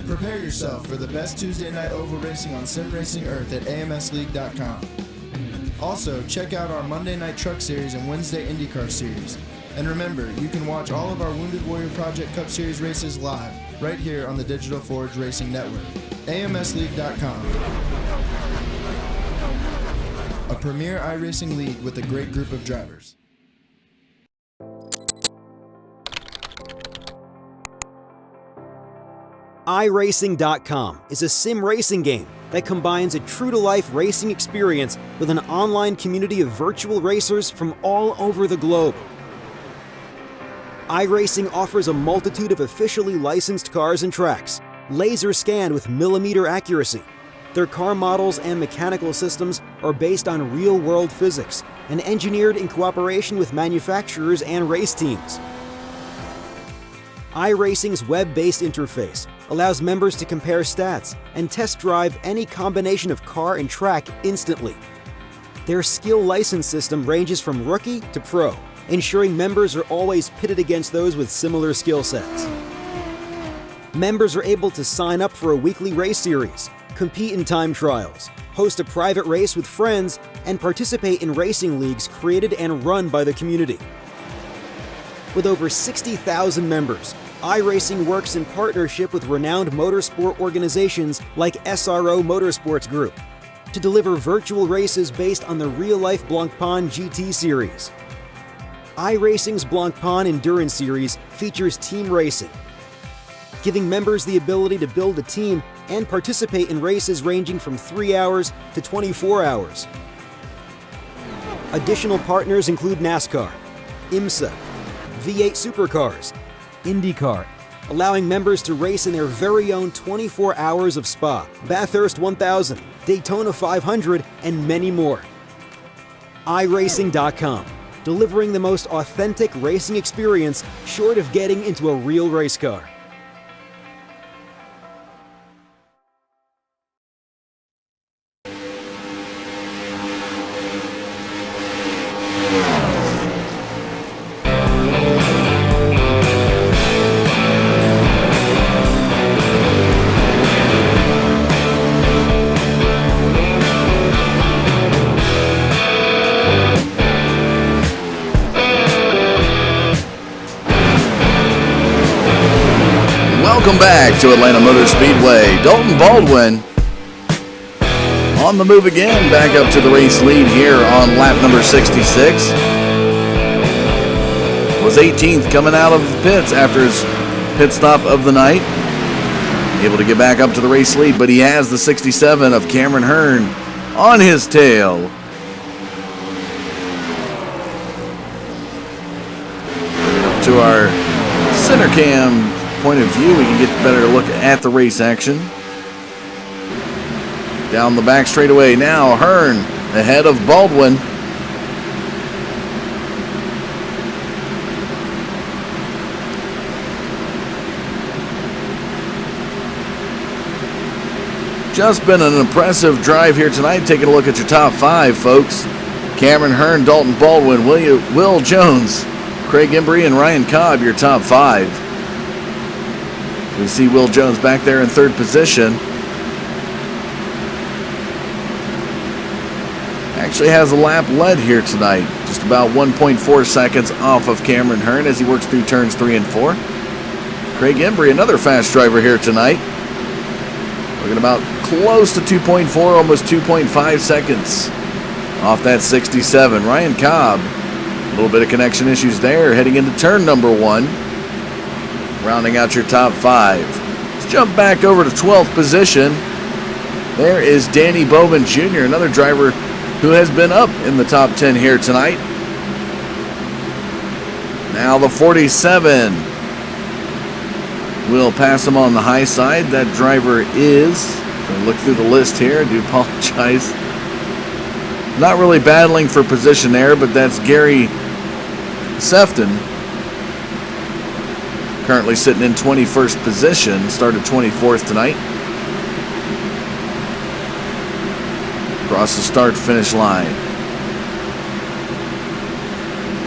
Prepare yourself for the best Tuesday night oval racing on Sim Racing Earth at AMSleague.com. Also, check out our Monday Night Truck Series and Wednesday IndyCar Series. And remember, you can watch all of our Wounded Warrior Project Cup Series races live, right here on the Digital Forge Racing Network. AMSleague.com. A premier iRacing league with a great group of drivers. iRacing.com is a sim racing game that combines a true-to-life racing experience with an online community of virtual racers from all over the globe. iRacing offers a multitude of officially licensed cars and tracks, laser scanned with millimeter accuracy. Their car models and mechanical systems are based on real-world physics and engineered in cooperation with manufacturers and race teams. iRacing's web-based interface allows members to compare stats and test drive any combination of car and track instantly. Their skill license system ranges from rookie to pro, ensuring members are always pitted against those with similar skill sets. Members are able to sign up for a weekly race series, compete in time trials, host a private race with friends, and participate in racing leagues created and run by the community. With over 60,000 members, iRacing works in partnership with renowned motorsport organizations like SRO Motorsports Group to deliver virtual races based on the real-life Blancpain GT series. iRacing's Blancpain Endurance Series features team racing, giving members the ability to build a team and participate in races ranging from 3 hours to 24 hours. Additional partners include NASCAR, IMSA, V8 Supercars, IndyCar, allowing members to race in their very own 24 hours of Spa, Bathurst 1000, Daytona 500, and many more. iRacing.com, delivering the most authentic racing experience short of getting into a real race car. Welcome back to Atlanta Motor Speedway. Dalton Baldwin on the move again, back up to the race lead here on lap number 66. Was 18th coming out of the pits after his pit stop of the night. Able to get back up to the race lead, but he has the 67 of Cameron Hearn on his tail. Up to our center cam point of view, we can get a better look at the race action. Down the back straightaway now, Hearn ahead of Baldwin. Just been an impressive drive here tonight. Taking a look at your top 5, folks. Cameron Hearn, Dalton Baldwin, Will Jones, Craig Embry, and Ryan Cobb, your top 5. We see Will Jones back there in 3rd position. Actually has a lap led here tonight. Just about 1.4 seconds off of Cameron Hearn as he works through turns 3 and 4. Craig Embry, another fast driver here tonight. Looking about close to 2.4, almost 2.5 seconds off that 67. Ryan Cobb, a little bit of connection issues there, heading into turn number 1. Rounding out your top 5. Let's jump back over to 12th position. There is Danny Bowman Jr., another driver who has been up in the top 10 here tonight. Now the 47. We'll pass him on the high side. That driver is, going to look through the list here, I do apologize. Not really battling for position there, but that's Gary Sefton. Currently sitting in 21st position, started 24th tonight. Across the start-finish line.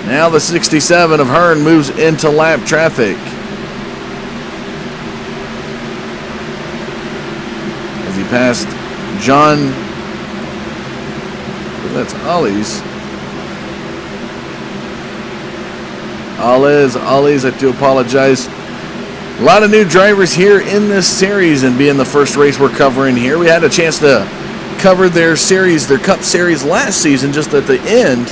Now the 67 of Hearn moves into lap traffic. As he passed John, that's Ollie's. Ollie's, I do apologize. A lot of new drivers here in this series, and being the first race we're covering here, we had a chance to cover their series, their Cup Series last season. Just at the end,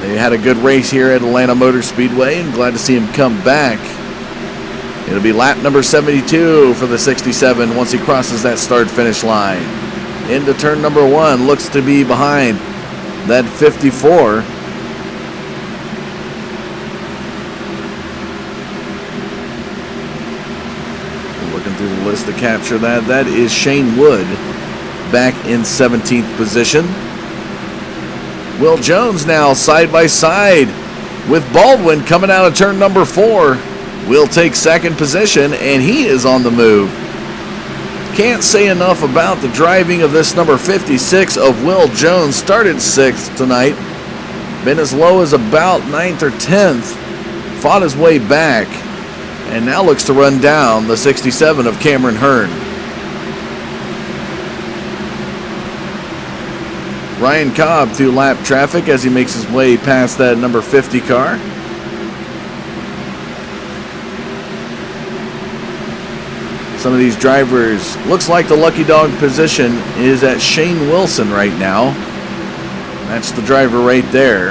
they had a good race here at Atlanta Motor Speedway, and glad to see him come back. It'll be lap number 72 for the 67 once he crosses that start-finish line. Into turn number 1, looks to be behind that 54. Looking through the list to capture that. That is Shane Wood back in 17th position. Will Jones now side by side with Baldwin coming out of turn number 4. Will take 2nd position, and he is on the move. Can't say enough about the driving of this number 56 of Will Jones. Started 6th tonight. Been as low as about 9th or 10th. Fought his way back, and now looks to run down the 67 of Cameron Hearn. Ryan Cobb through lap traffic as he makes his way past that number 50 car. Some of these drivers, looks like the lucky dog position is at Shane Wilson right now. That's the driver right there.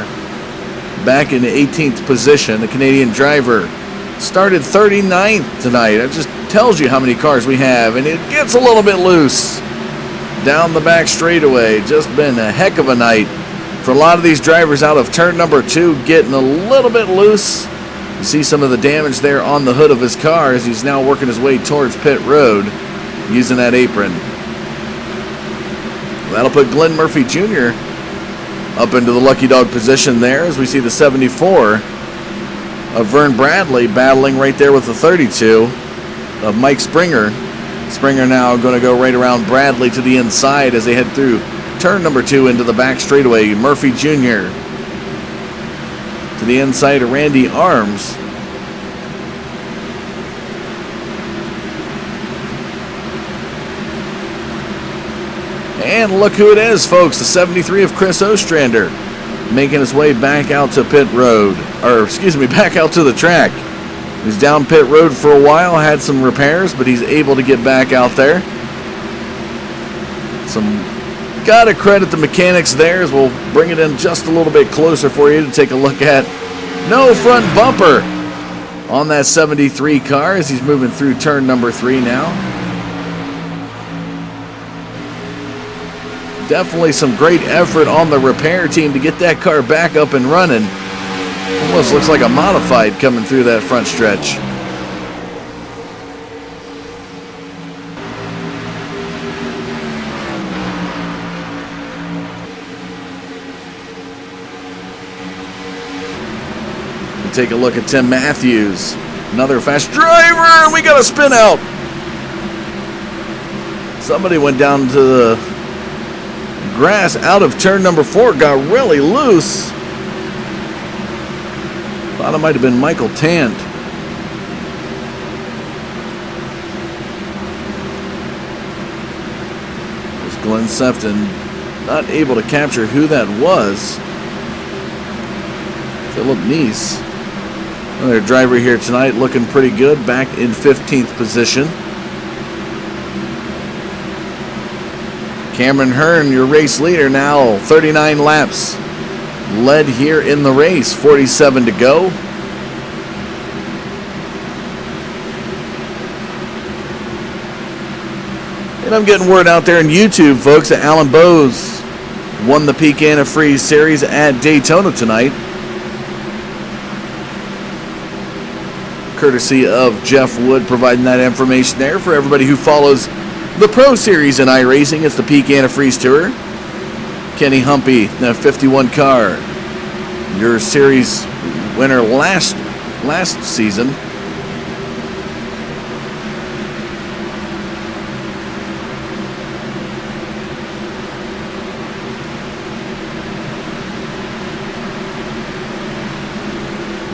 Back in the 18th position, the Canadian driver started 39th tonight. That just tells you how many cars we have, and it gets a little bit loose down the back straightaway. Just been a heck of a night for a lot of these drivers out of turn number 2, getting a little bit loose. You see some of the damage there on the hood of his car as he's now working his way towards pit road using that apron. That'll put Glenn Murphy Jr. up into the lucky dog position there as we see the 74 of Vern Bradley battling right there with the 32 of Mike Springer. Springer now going to go right around Bradley to the inside as they head through turn number 2 into the back straightaway. Murphy Jr. to the inside of Randy Arms. And look who it is, folks. The 73 of Chris Ostrander making his way back out to pit road. Or, excuse me, back out to the track. He was down pit road for a while, had some repairs, but he's able to get back out there. Gotta credit the mechanics there as we'll bring it in just a little bit closer for you to take a look at. No front bumper on that 73 car as he's moving through turn number 3 now. Definitely some great effort on the repair team to get that car back up and running. Almost looks like a modified coming through that front stretch. take a look at Tim Matthews. Another fast driver, and we got a spin out. Somebody went down to the grass out of turn number 4, got really loose. Thought it might have been Michael Tant. There's Glenn Sefton, not able to capture who that was. Philip Neese, another driver here tonight, looking pretty good, back in 15th position. Cameron Hearn, your race leader now, 39 laps led here in the race, 47 to go. And I'm getting word out there on YouTube, folks, that Alan Bowes won the Peak Antifreeze Series at Daytona tonight. Courtesy of Jeff Wood providing that information there for everybody who follows the Pro Series in iRacing. It's the Peak Antifreeze Tour. Kenny Humpy, the 51 car, your series winner last season.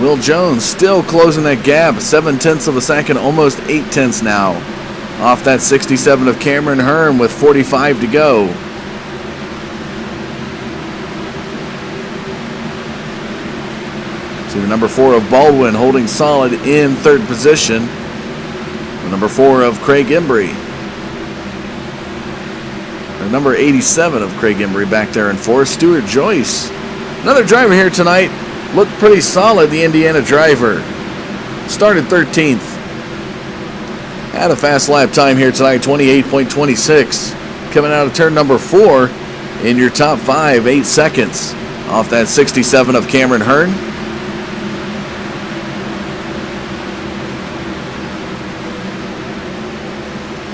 Will Jones still closing that gap, 0.7 of a second, almost 0.8 now. Off that 67 of Cameron Hearn with 45 to go. See the number 4 of Baldwin holding solid in 3rd position. The number 4 of Craig Embry. The number 87 of Craig Embry back there in 4th. Stuart Joyce, another driver here tonight, looked pretty solid, the Indiana driver. Started 13th. Had a fast lap time here tonight, 28.26. Coming out of turn number 4 in your top 5, 8 seconds. Off that 67 of Cameron Hearn.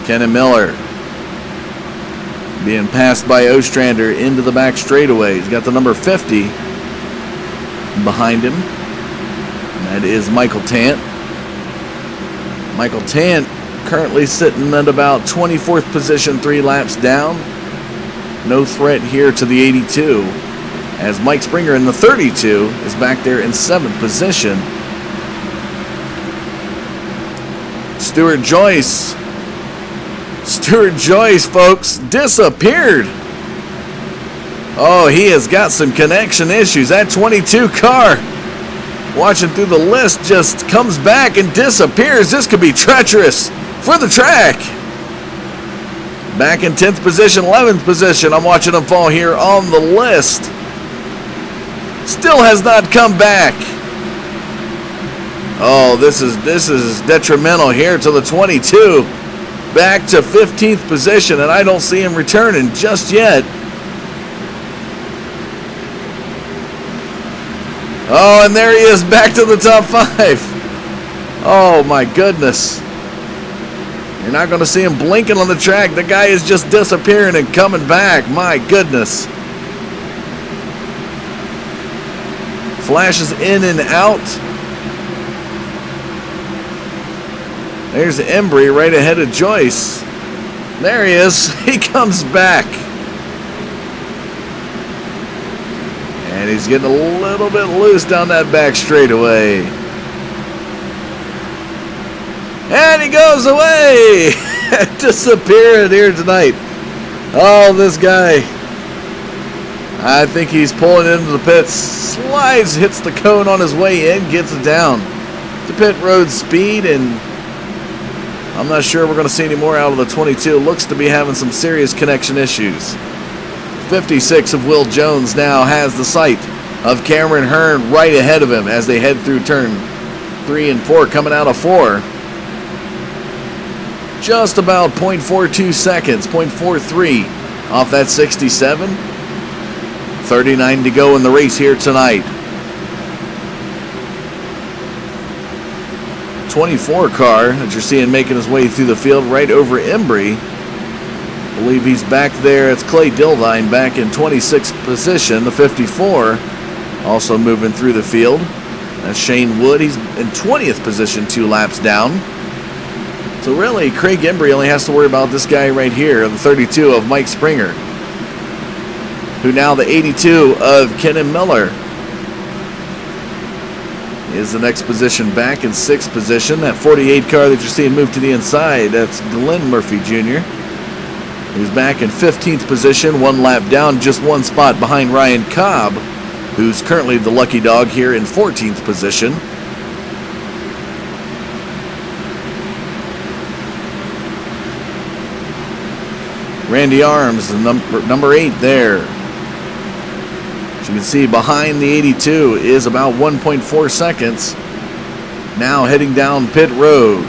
Kenan Miller being passed by Ostrander into the back straightaway. He's got the number 50 behind him. And that is Michael Tant. Michael Tant currently sitting at about 24th position, 3 laps down. No threat here to the 82. As Mike Springer in the 32 is back there in 7th position. Stuart Joyce, folks, disappeared. Oh, he has got some connection issues. That 22 car, watching through the list, just comes back and disappears. This could be treacherous for the track. Back in 10th position, 11th position. I'm watching him fall here on the list. Still has not come back. Oh, this is detrimental here to the 22. Back to 15th position, and I don't see him returning just yet. Oh, and there he is, back to the top 5. Oh, my goodness. You're not going to see him blinking on the track. The guy is just disappearing and coming back. My goodness. Flashes in and out. There's Embry right ahead of Joyce. There he is. He comes back. And he's getting a little bit loose down that back straightaway. And he goes away. Disappearing here tonight. Oh, this guy. I think he's pulling into the pits. Slides, hits the cone on his way in, gets it down to pit road speed, and I'm not sure we're going to see any more out of the 22. Looks to be having some serious connection issues. 56 of Will Jones now has the sight of Cameron Hearn right ahead of him as they head through turn 3 and 4, coming out of 4. Just about 0.42 seconds, 0.43 off that 67. 39 to go in the race here tonight. 24 car that you're seeing making his way through the field right over Embry. I believe he's back there. It's Clay Dildine back in 26th position. The 54 also moving through the field. That's Shane Wood. He's in 20th position, 2 laps down. So really, Craig Embry only has to worry about this guy right here, the 32 of Mike Springer, who now the 82 of Kenan Miller is the next position back in 6th position. That 48 car that you're seeing move to the inside, that's Glenn Murphy Jr., who's back in 15th position, 1 lap down, just 1 spot behind Ryan Cobb, who's currently the lucky dog here in 14th position. Randy Arms, the number 8 there. As you can see, behind the 82 is about 1.4 seconds. Now heading down pit road.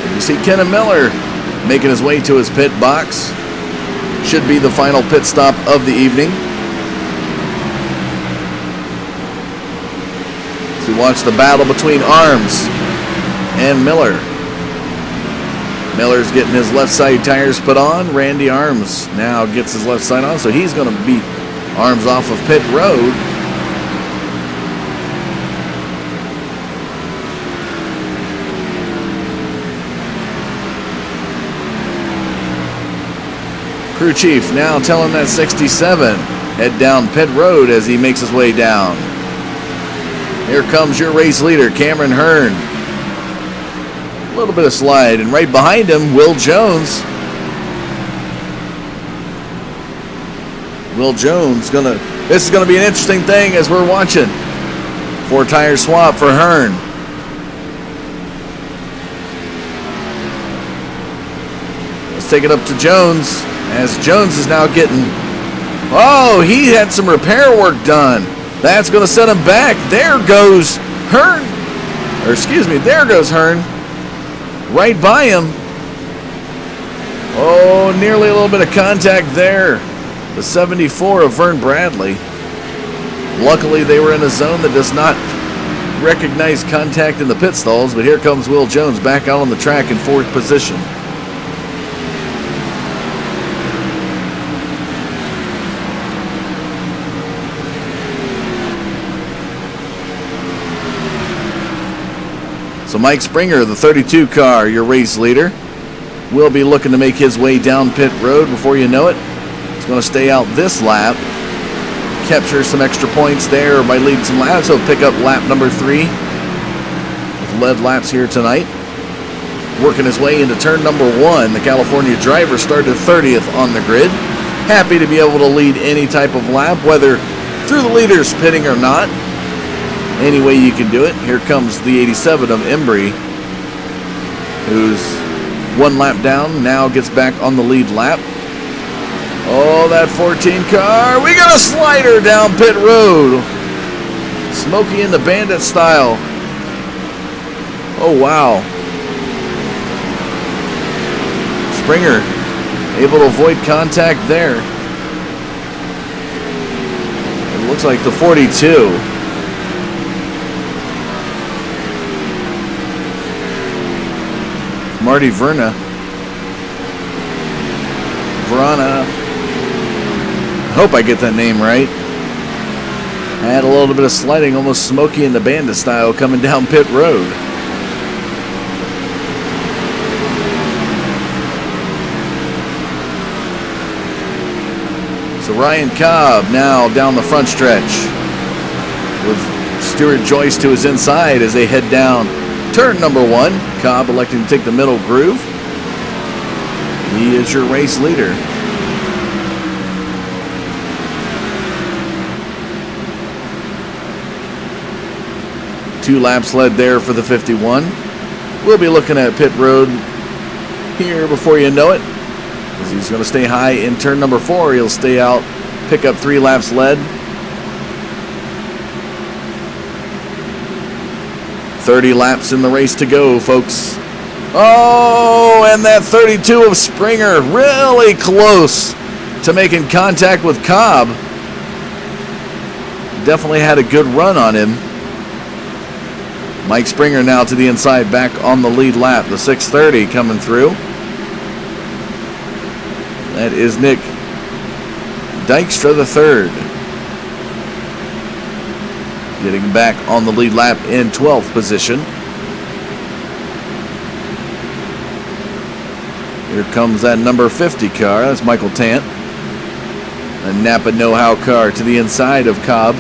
And you see Kenan Miller making his way to his pit box. Should be the final pit stop of the evening. So we watch the battle between Arms and Miller. Miller's getting his left side tires put on. Randy Arms now gets his left side on, so he's going to beat Arms off of pit road. Crew chief now telling that 67 head down pit road as he makes his way down. Here comes your race leader, Cameron Hearn. A little bit of slide, and right behind him, Will Jones. Will Jones this is gonna be an interesting thing as we're watching. 4 tire swap for Hearn. Let's take it up to Jones, as Jones is now getting, he had some repair work done. That's gonna set him back. There goes Hearn. There goes Hearn. Right by him. Nearly a little bit of contact there. The 74 of Vern Bradley. Luckily, they were in a zone that does not recognize contact in the pit stalls, but here comes Will Jones back out on the track in 4th position. So Mike Springer, the 32 car, your race leader, will be looking to make his way down pit road. Before you know it, he's going to stay out this lap, capture some extra points there by leading some laps. He'll pick up lap number 3 with lead laps here tonight. Working his way into turn number 1, the California driver started 30th on the grid. Happy to be able to lead any type of lap, whether through the leaders pitting or not. Any way you can do it. Here comes the 87 of Embry, who's 1 lap down, now gets back on the lead lap. That 14 car. We got a slider down pit road. Smokey in the Bandit style. Wow. Springer able to avoid contact there. It looks like the 42. Marty Verna. I hope I get that name right. Had a little bit of sliding, almost Smokey in the Bandit style coming down pit road. So Ryan Cobb now down the front stretch with Stuart Joyce to his inside as they head down turn number 1. Cobb electing to take the middle groove. He is your race leader. Two laps led there for the 51. We'll be looking at pit road here before you know it. As he's going to stay high in turn number 4. He'll stay out, pick up 3 laps led. 30 laps in the race to go, folks. And that 32 of Springer really close to making contact with Cobb. Definitely had a good run on him. Mike Springer now to the inside, back on the lead lap. The 630 coming through. That is Nick Dykstra III. Getting back on the lead lap in 12th position. Here comes that number 50 car. That's Michael Tant. A Napa Know-How car to the inside of Cobb.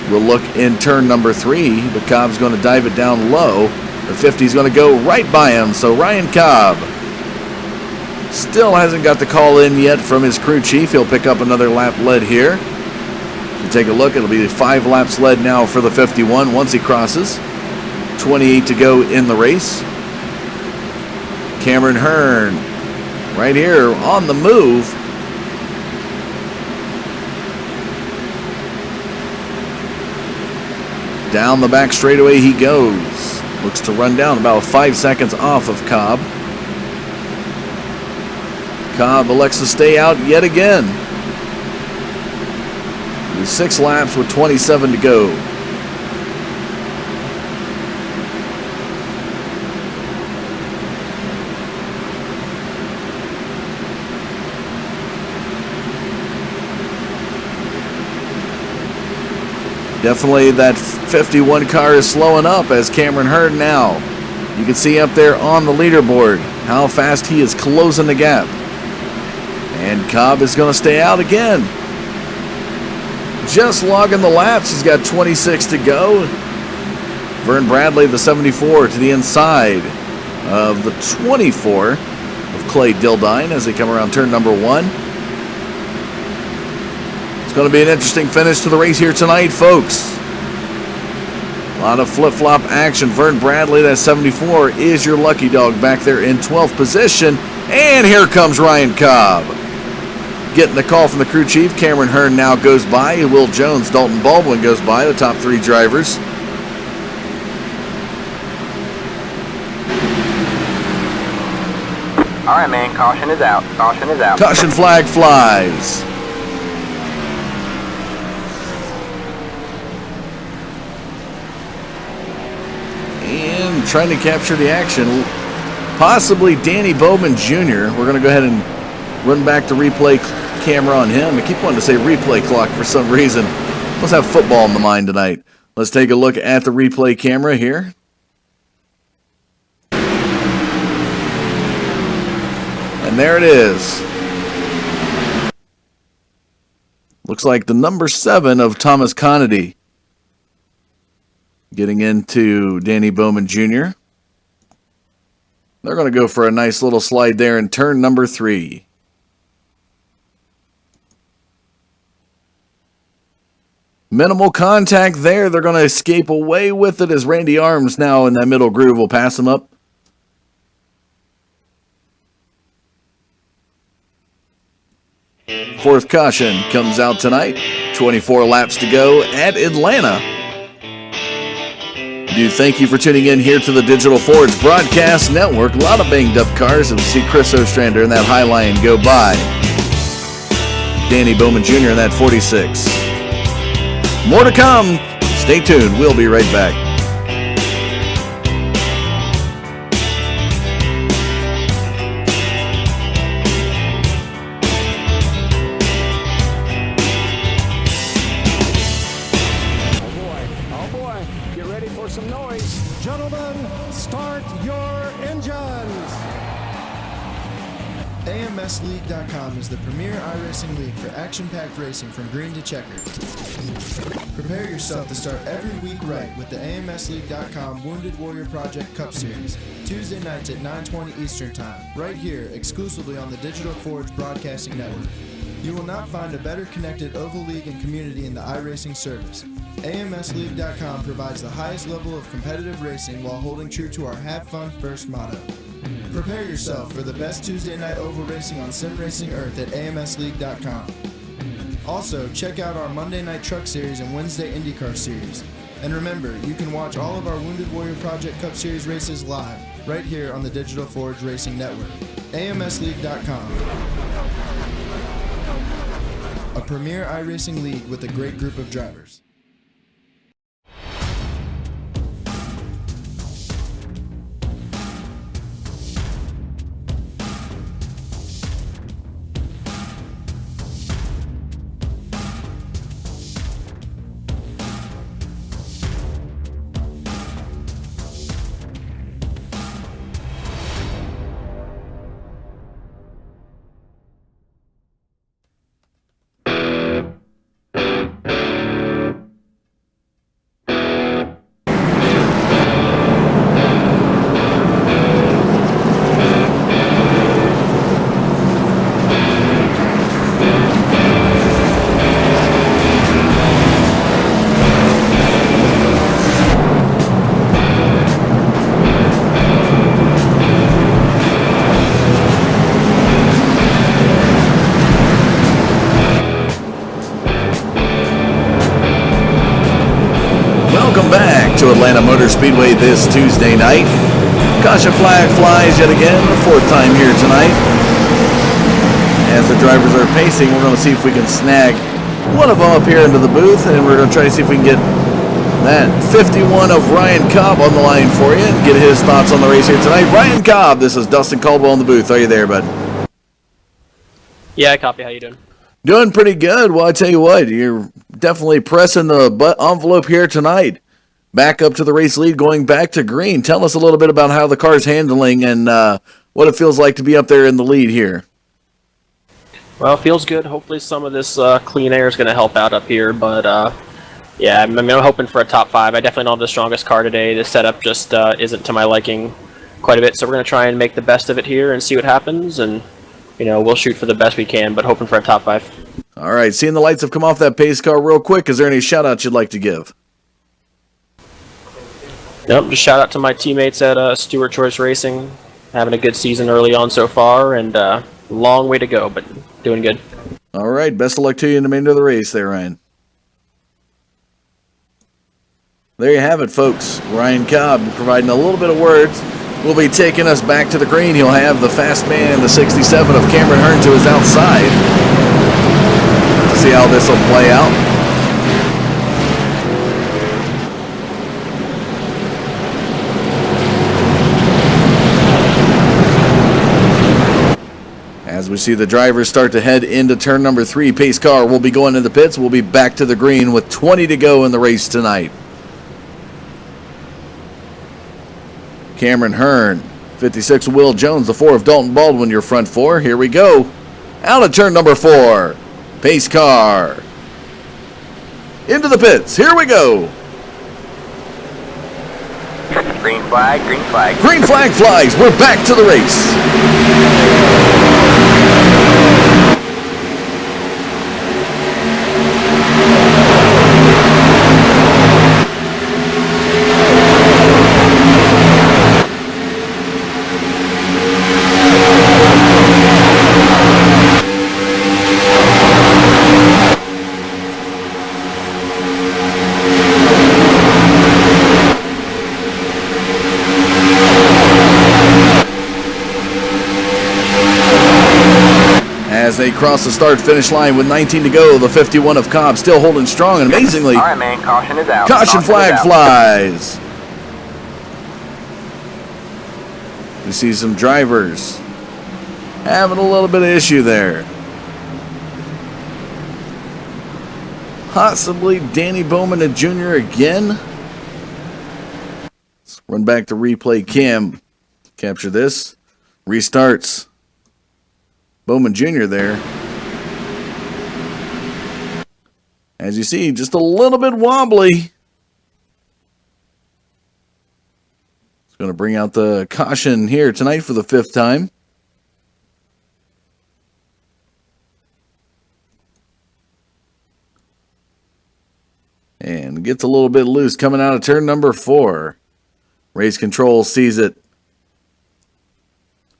We'll look in turn number 3, but Cobb's going to dive it down low. The 50's going to go right by him, so Ryan Cobb still hasn't got the call in yet from his crew chief. He'll pick up another lap lead here. If you take a look, it'll be 5 laps lead now for the 51 once he crosses. 28 to go in the race. Cameron Hearn right here on the move. Down the back straightaway he goes. Looks to run down about 5 seconds off of Cobb. Cobb elects to stay out yet again. 6 laps with 27 to go. Definitely that 51 car is slowing up as Cameron Hearn now. You can see up there on the leaderboard how fast he is closing the gap. And Cobb is going to stay out again. Just logging the laps. He's got 26 to go. Vern Bradley, the 74, to the inside of the 24 of Clay Dildine as they come around turn number 1. It's going to be an interesting finish to the race here tonight, folks. A lot of flip-flop action. Vern Bradley, that 74, is your lucky dog back there in 12th position. And here comes Ryan Cobb. Getting the call from the crew chief. Cameron Hearn now goes by. Will Jones, Dalton Baldwin goes by, the top 3 drivers. All right, man. Caution is out. Caution is out. Caution flag flies. And trying to capture the action. Possibly Danny Bowman Jr. We're going to go ahead and run back the replay camera on him. I keep wanting to say replay clock for some reason. Let's have football in the mind tonight. Let's take a look at the replay camera here. And there it is. Looks like the number 7 of Thomas Conedy getting into Danny Bowman Jr. They're going to go for a nice little slide there in turn number 3. Minimal contact there. They're going to escape away with it as Randy Arms now in that middle groove will pass him up. Fourth caution comes out tonight. 24 laps to go at Atlanta. Thank you for tuning in here to the Digital Forge Broadcast Network. A lot of banged up cars, and we see Chris Ostrander in that high line go by. Danny Bowman Jr. in that 46. More to come. Stay tuned. We'll be right back. Oh boy, get ready for some noise. Gentlemen, start your engines. AMSleague.com is the premier iRacing league for action-packed racing from green to checkered. Prepare yourself to start every week right with the AMSleague.com Wounded Warrior Project Cup Series, Tuesday nights at 9:20 Eastern Time, right here exclusively on the Digital Forge Broadcasting Network. You will not find a better connected oval league and community in the iRacing service. AMSleague.com provides the highest level of competitive racing while holding true to our Have Fun First motto. Prepare yourself for the best Tuesday night oval racing on Sim Racing Earth at AMSleague.com. Also, check out our Monday Night Truck Series and Wednesday IndyCar Series. And remember, you can watch all of our Wounded Warrior Project Cup Series races live, right here on the Digital Forge Racing Network. AMSleague.com. A premier iRacing league with a great group of drivers. to Atlanta Motor Speedway this Tuesday night. Caution flag flies yet again, the fourth time here tonight. As the drivers are pacing, we're going to see if we can snag one of them up here into the booth, and we're going to try to see if we can get that 51 of Ryan Cobb on the line for you and get his thoughts on the race here tonight. Ryan Cobb, this is Dustin Caldwell in the booth. Are you there, bud? Yeah, I copy. How you doing? Doing pretty good. Well, I tell you what, you're definitely pressing the envelope here tonight. Back up to the race lead, going back to green. Tell us a little bit about how the car's handling and what it feels like to be up there in the lead here. Well, it feels good. Hopefully some of this clean air is going to help out up here, but yeah, I'm hoping for a top 5. I definitely don't have the strongest car today. The setup just isn't to my liking quite a bit, so we're going to try and make the best of it here and see what happens, and we'll shoot for the best we can, but hoping for a top 5. All right, seeing the lights have come off that pace car real quick, is there any shout-outs you'd like to give? Nope, just shout out to my teammates at Stewart Choice Racing. Having a good season early on so far, and long way to go, but doing good. All right, best of luck to you in the remainder of the race there, Ryan. There you have it, folks. Ryan Cobb providing a little bit of words. Will be taking us back to the green. He'll have the fast man, the 67 of Cameron Hearn, to his outside. To see how this will play out. As we see the drivers start to head into turn number 3, pace car will be going into the pits. We'll be back to the green with 20 to go in the race tonight. Cameron Hearn, 56 Will Jones, the 4 of Dalton Baldwin, your front 4. Here we go. Out of turn number 4. Pace car. Into the pits. Here we go. Green flag, green flag. Green flag flies. We're back to the race. As they cross the start-finish line with 19 to go, the 51 of Cobb still holding strong, and amazingly, all right, man, caution is out. Caution flag flies. We see some drivers having a little bit of issue there. Possibly Danny Bowman Jr. again. Let's run back to replay cam. Capture this. Restarts. Bowman Jr. there. As you see, just a little bit wobbly. It's going to bring out the caution here tonight for the 5th time. And gets a little bit loose coming out of turn number 4. Race control sees it.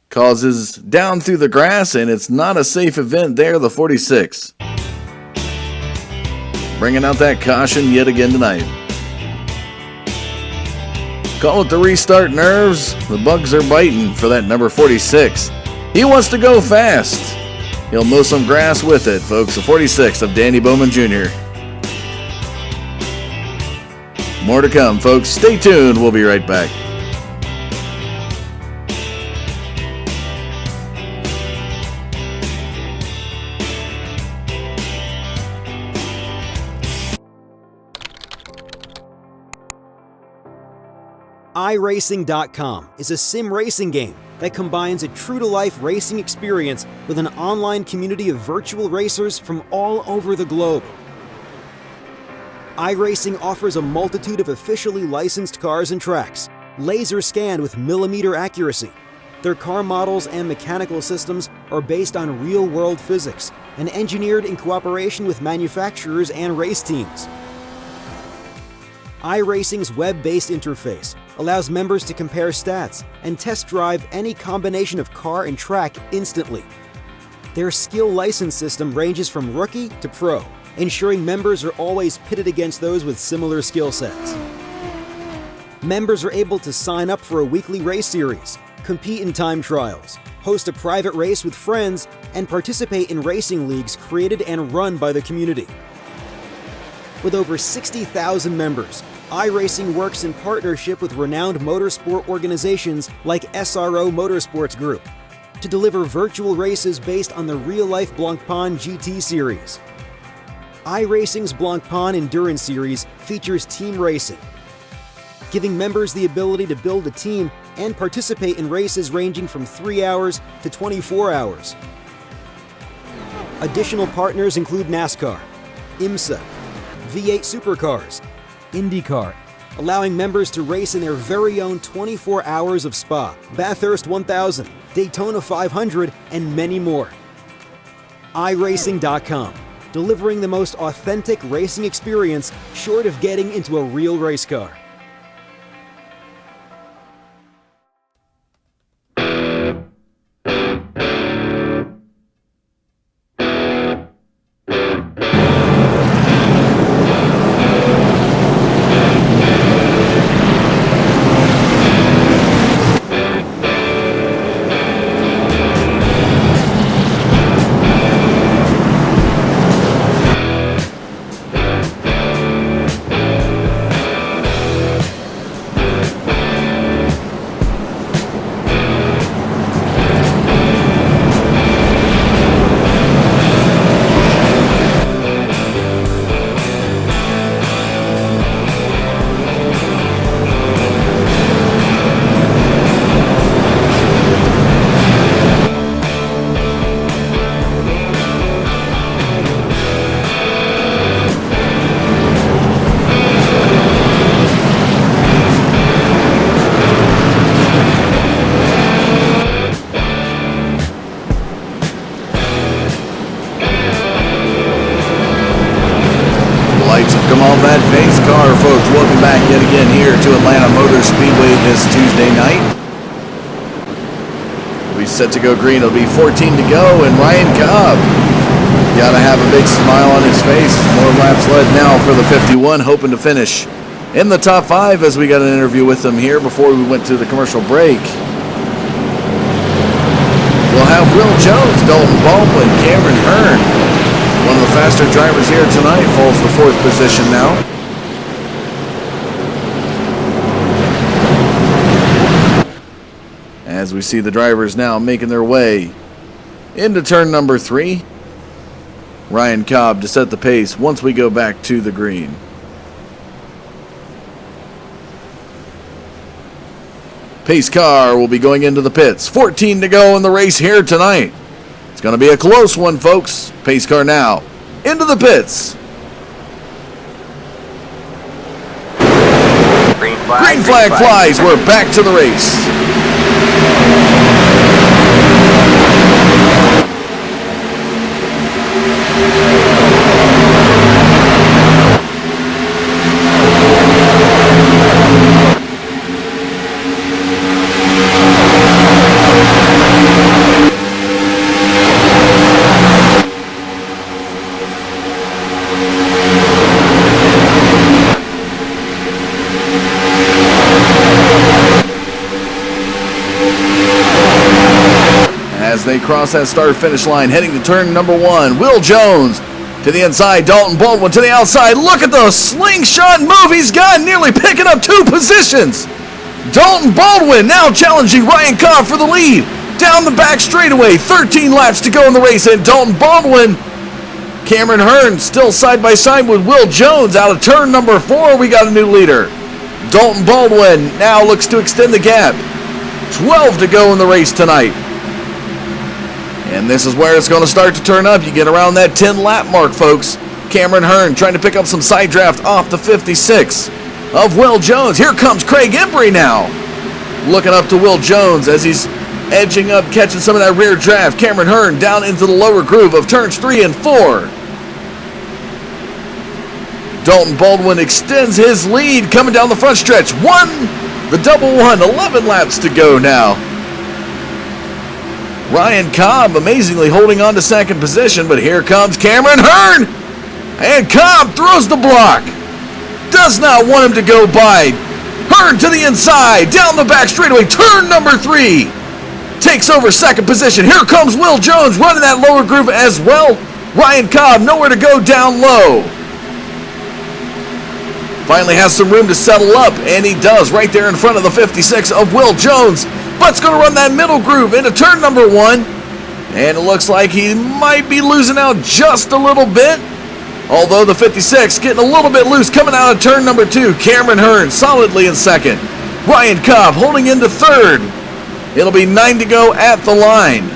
Causes down through the grass, and it's not a safe event there, the 46. Bringing out that caution yet again tonight. Call it the restart nerves. The bugs are biting for that number 46. He wants to go fast. He'll mow some grass with it, folks. The 46 of Danny Bowman Jr. More to come, folks. Stay tuned. We'll be right back. iRacing.com is a sim racing game that combines a true-to-life racing experience with an online community of virtual racers from all over the globe. iRacing offers a multitude of officially licensed cars and tracks, laser scanned with millimeter accuracy. Their car models and mechanical systems are based on real-world physics and engineered in cooperation with manufacturers and race teams. iRacing's web-based interface allows members to compare stats and test drive any combination of car and track instantly. Their skill license system ranges from rookie to pro, ensuring members are always pitted against those with similar skill sets. Members are able to sign up for a weekly race series, compete in time trials, host a private race with friends, and participate in racing leagues created and run by the community. With over 60,000 members, iRacing works in partnership with renowned motorsport organizations like SRO Motorsports Group to deliver virtual races based on the real-life Blancpain GT series. iRacing's Blancpain Endurance Series features team racing, giving members the ability to build a team and participate in races ranging from 3 hours to 24 hours. Additional partners include NASCAR, IMSA, V8 Supercars, IndyCar, allowing members to race in their very own 24 hours of Spa, Bathurst 1000, Daytona 500, and many more. iRacing.com, delivering the most authentic racing experience short of getting into a real race car. All that pace car, folks. Welcome back yet again here to Atlanta Motor Speedway this Tuesday night. We set to go green. It'll be 14 to go, and Ryan Cobb gotta have a big smile on his face. More laps led now for the 51, hoping to finish in the top 5 as we got an interview with them here before we went to the commercial break. We'll have Will Jones, Dalton Baldwin, Cameron Hearn. One of the faster drivers here tonight falls to 4th position now. As we see the drivers now making their way into turn number 3. Ryan Cobb to set the pace once we go back to the green. Pace car will be going into the pits. 14 to go in the race here tonight. It's going to be a close one, folks. Pace car now into the pits. Green flag. Green flag flies. We're back to the race. As they cross that start-finish line, heading to turn number 1. Will Jones to the inside, Dalton Baldwin to the outside. Look at the slingshot move he's got, nearly picking up 2 positions. Dalton Baldwin now challenging Ryan Cobb for the lead. Down the back straightaway, 13 laps to go in the race, and Dalton Baldwin, Cameron Hearn still side by side with Will Jones. Out of turn number 4, we got a new leader. Dalton Baldwin now looks to extend the gap. 12 to go in the race tonight. And this is where it's going to start to turn up. You get around that 10-lap mark, folks. Cameron Hearn trying to pick up some side draft off the 56 of Will Jones. Here comes Craig Embry now. Looking up to Will Jones as he's edging up, catching some of that rear draft. Cameron Hearn down into the lower groove of turns 3 and 4. Dalton Baldwin extends his lead coming down the front stretch. The double one, 11 laps to go now. Ryan Cobb amazingly holding on to second position, but here comes Cameron Hearn. And Cobb throws the block. Does not want him to go by. Hearn to the inside, down the back straightaway, turn number 3. Takes over second position. Here comes Will Jones running that lower groove as well. Ryan Cobb nowhere to go down low. Finally has some room to settle up, and he does right there in front of the 56 of Will Jones. But's going to run that middle groove into turn number 1. And it looks like he might be losing out just a little bit. Although the 56 getting a little bit loose coming out of turn number 2. Cameron Hearn solidly in second. Ryan Cobb holding into third. It'll be 9 to go at the line.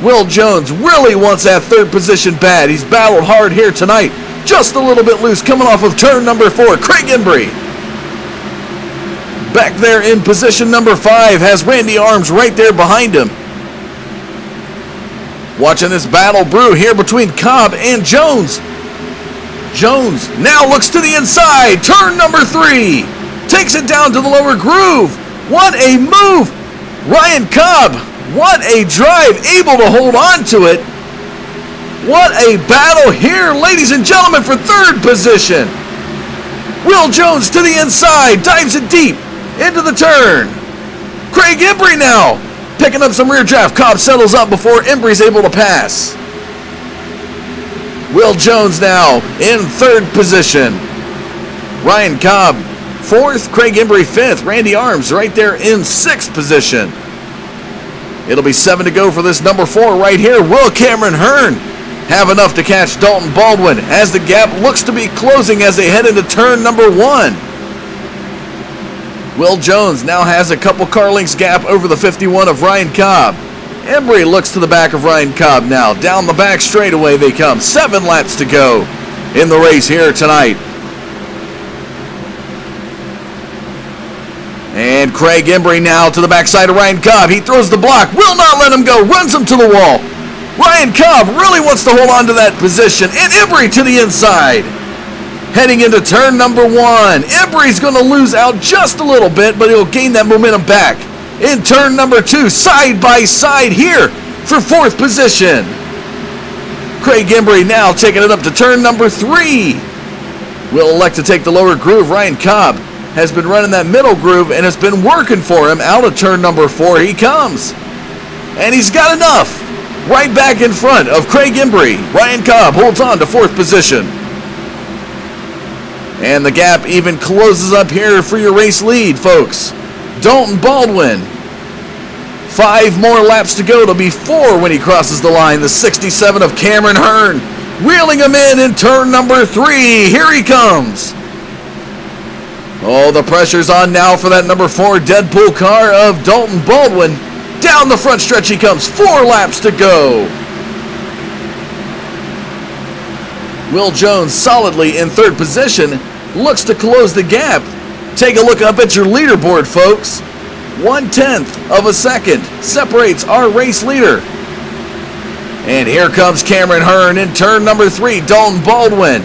Will Jones really wants that third position bad. He's battled hard here tonight. Just a little bit loose coming off of turn number 4. Craig Embry. Back there in position number 5 has Randy Arms right there behind him. Watching this battle brew here between Cobb and Jones. Jones now looks to the inside. Turn number 3. Takes it down to the lower groove. What a move. Ryan Cobb, what a drive. Able to hold on to it. What a battle here, ladies and gentlemen, for third position. Will Jones to the inside. Dives it deep into the turn. Craig Embry now picking up some rear draft. Cobb settles up before Embry's able to pass. Will Jones now in third position. Ryan Cobb 4th, Craig Embry 5th. Randy Arms right there in 6th position. It'll be 7 to go for this number 4 right here. Will Cameron Hearn have enough to catch Dalton Baldwin as the gap looks to be closing as they head into turn number 1. Will Jones now has a couple car lengths gap over the 51 of Ryan Cobb. Embry looks to the back of Ryan Cobb now. Down the back straightaway they come. 7 laps to go in the race here tonight. And Craig Embry now to the backside of Ryan Cobb. He throws the block. Will not let him go. Runs him to the wall. Ryan Cobb really wants to hold on to that position. And Embry to the inside. Heading into turn number 1. Embry's going to lose out just a little bit, but he'll gain that momentum back. In turn number 2, side by side here for 4th position. Craig Embry now taking it up to turn number 3. Will elect to take the lower groove. Ryan Cobb has been running that middle groove and has been working for him. Out of turn number 4 he comes. And he's got enough. Right back in front of Craig Embry. Ryan Cobb holds on to 4th position. And the gap even closes up here for your race lead, folks. Dalton Baldwin. 5 more laps to go. It'll be 4 when he crosses the line. The 67 of Cameron Hearn. Reeling him in turn number 3. Here he comes. Oh, the pressure's on now for that number 4 Deadpool car of Dalton Baldwin. Down the front stretch he comes. 4 laps to go. Will Jones solidly in 3rd position. Looks to close the gap. Take a look up at your leaderboard, folks. 1/10 of a second separates our race leader. And here comes Cameron Hearn in turn number 3. Dalton Baldwin.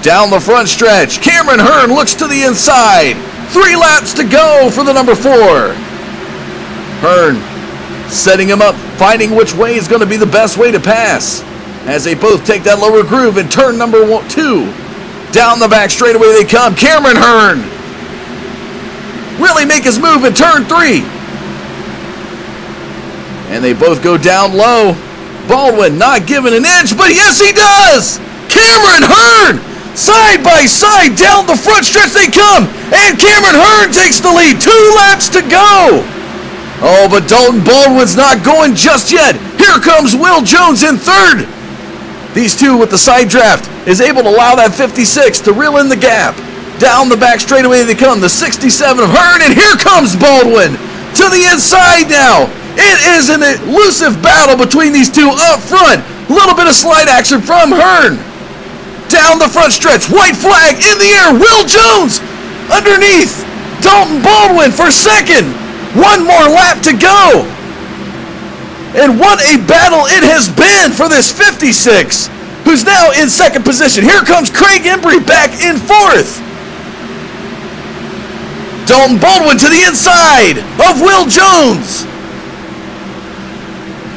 Down the front stretch. Cameron Hearn looks to the inside. 3 laps to go for the number 4. Hearn setting him up, finding which way is going to be the best way to pass. As they both take that lower groove in turn number 2. Down the back straightaway they come. Cameron Hearn really make his move in turn 3. And they both go down low. Baldwin not giving an inch, but yes he does! Cameron Hearn! Side by side down the front stretch they come. And Cameron Hearn takes the lead. 2 laps to go. Oh, but Dalton Baldwin's not going just yet. Here comes Will Jones in 3rd. These two with the side draft is able to allow that 56 to reel in the gap. Down the back straightaway they come. The 67 of Hearn, and here comes Baldwin to the inside now. It is an elusive battle between these two up front. A little bit of slide action from Hearn. Down the front stretch, white flag in the air. Will Jones underneath Dalton Baldwin for 2nd. 1 more lap to go. And what a battle it has been for this 56, who's now in 2nd position. Here comes Craig Embry back in 4th. Dalton Baldwin to the inside of Will Jones.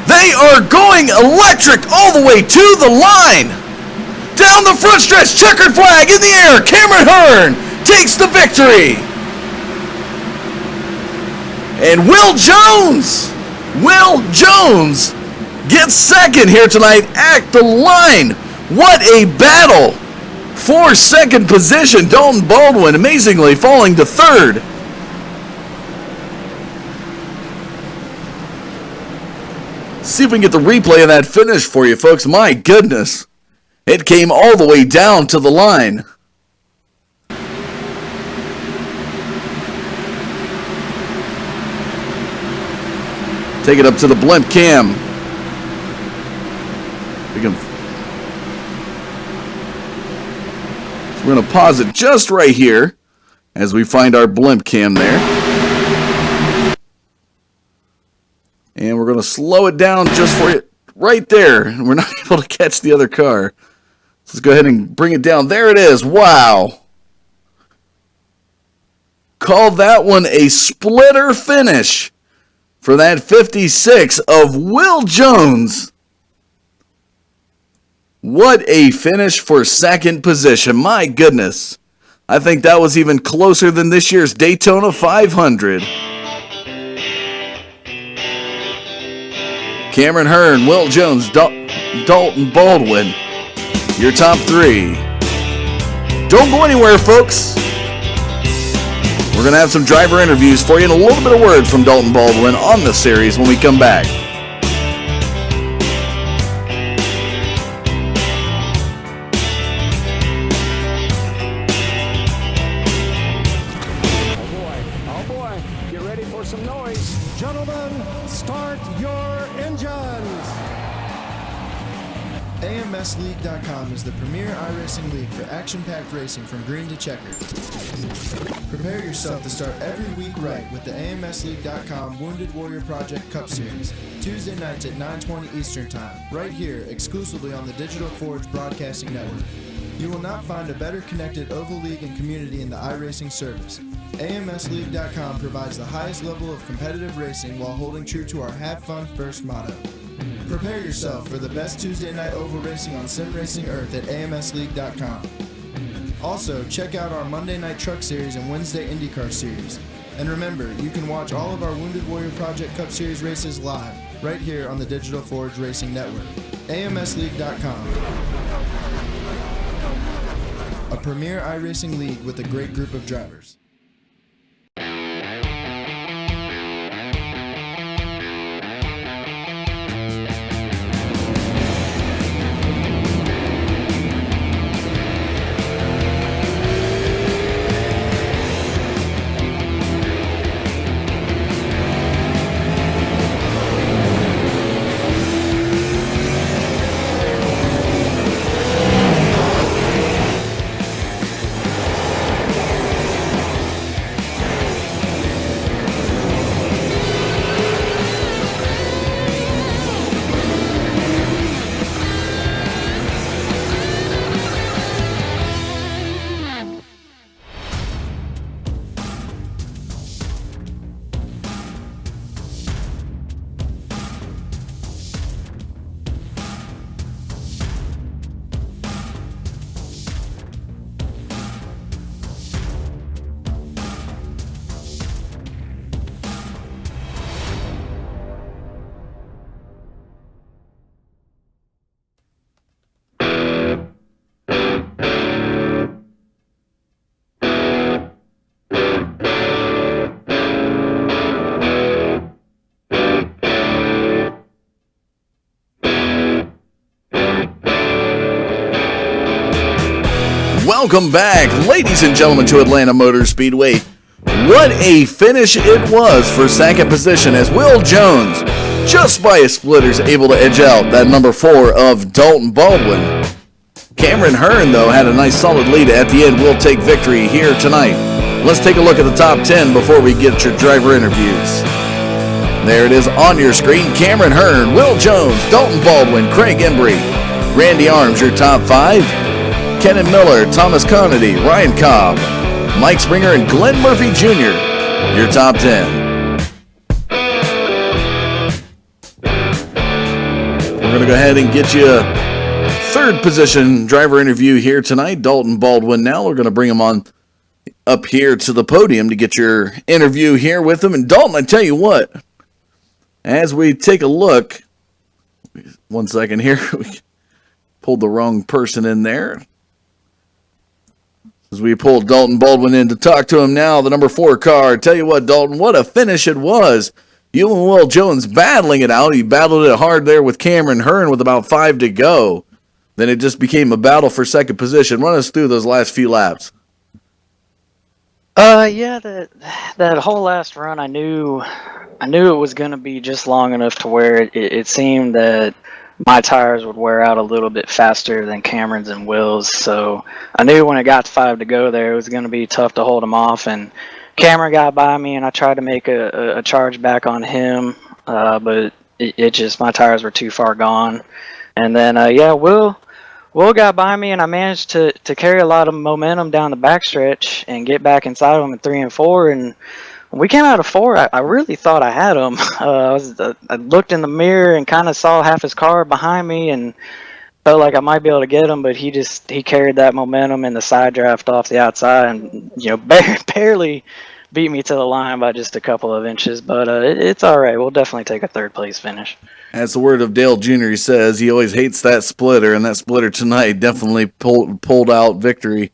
They are going electric all the way to the line. down the front stretch, checkered flag in the air. Cameron Hearn takes the victory. And Will Jones gets second here tonight at the line. What a battle for second position. Dalton Baldwin amazingly falling to third. See if we can get the replay of that finish for you, folks. My goodness. It came all the way down to the line. Take it up to the blimp cam. So we're going to pause it just right here as we find our blimp cam there. And we're going to slow it down just for you right there. We're not able to catch the other car. Let's go ahead and bring it down. There it is. Wow. Call that one a splitter finish for that 56 of Will Jones. What a finish for second position. My goodness. I think that was even closer than this year's Daytona 500. Cameron Hearn, Will Jones, Dalton Baldwin, your top three. Don't go anywhere, folks. We're going to have some driver interviews for you and a little bit of words from Dalton Baldwin on the series when we come back. Oh boy, get ready for some noise. Gentlemen, start your engines. AMSleague.com is the premier iRacing league for action-packed racing from green to checkered. Prepare yourself to start every week right with the AMSleague.com Wounded Warrior Project Cup Series, Tuesday nights at 9:20 Eastern Time, right here exclusively on the Digital Forge Broadcasting Network. You will not find a better connected oval league and community in the iRacing service. AMSleague.com provides the highest level of competitive racing while holding true to our Have Fun First motto. Prepare yourself for the best Tuesday night oval racing on Sim Racing Earth at AMSleague.com. Also, check out our Monday Night Truck Series and Wednesday IndyCar Series. And remember, you can watch all of our Wounded Warrior Project Cup Series races live, right here on the Digital Forge Racing Network. AMSleague.com. A premier iRacing league with a great group of drivers. Welcome back, ladies and gentlemen, to Atlanta Motor Speedway. What a finish it was for second position as Will Jones, just by a splitters, able to edge out that number 4 of Dalton Baldwin. Cameron Hearn, though, had a nice solid lead at the end. Will take victory here tonight. Let's take a look at the top 10 before we get your driver interviews. There it is on your screen. Cameron Hearn, Will Jones, Dalton Baldwin, Craig Embry, Randy Arms, your top 5. Kenan Miller, Thomas Conity, Ryan Cobb, Mike Springer, and Glenn Murphy Jr., your top 10. We're going to go ahead and get you third position driver interview here tonight. Dalton Baldwin now. We're going to bring him on up here to the podium to get your interview here with him. And Dalton, I tell you what, as we take a look, 1 second here, we pulled the wrong person in there. As we pulled Dalton Baldwin in to talk to him now, the number 4 car. Tell you what, Dalton, what a finish it was. You and Will Jones battling it out. He battled it hard there with Cameron Hearn with about 5 to go. Then it just became a battle for second position. Run us through those last few laps. Yeah, that whole last run, I knew it was going to be just long enough to where it seemed that my tires would wear out a little bit faster than Cameron's and Will's. So I knew when it got to 5 to go there, it was going to be tough to hold him off. And Cameron got by me, and I tried to make a charge back on him, but it just, my tires were too far gone. And then, Will got by me, and I managed to carry a lot of momentum down the backstretch and get back inside of him in 3 and 4. And when we came out of 4, I really thought I had him. I looked in the mirror and kind of saw half his car behind me and felt like I might be able to get him, but he carried that momentum in the side draft off the outside and, barely beat me to the line by just a couple of inches. But it's all right. We'll definitely take a third place finish. As the word of Dale Jr. He says, he always hates that splitter, and that splitter tonight definitely pulled out victory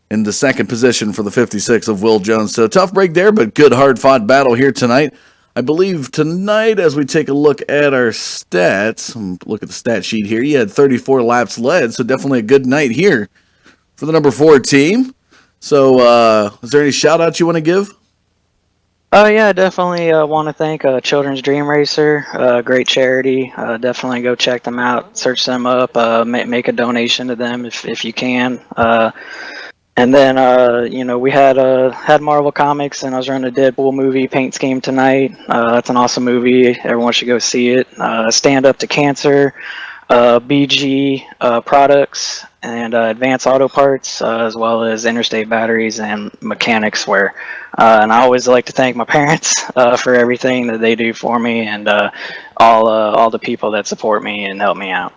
in the second position for the 56 of Will Jones. So tough break there, but good hard-fought battle here tonight. I believe tonight, as we take a look at our stats, look at the stat sheet here, you had 34 laps led, so definitely a good night here for the number 4 team. So is there any shout-outs you want to give? Yeah, I definitely want to thank Children's Dream Racer, great charity. Definitely go check them out, search them up, make a donation to them if you can. And then, we had Marvel Comics, and I was running a Deadpool movie paint scheme tonight. That's an awesome movie. Everyone should go see it. Stand Up to Cancer, BG Products, and Advanced Auto Parts, as well as Interstate Batteries and Mechanics Wear. And I always like to thank my parents for everything that they do for me, and all the people that support me and help me out.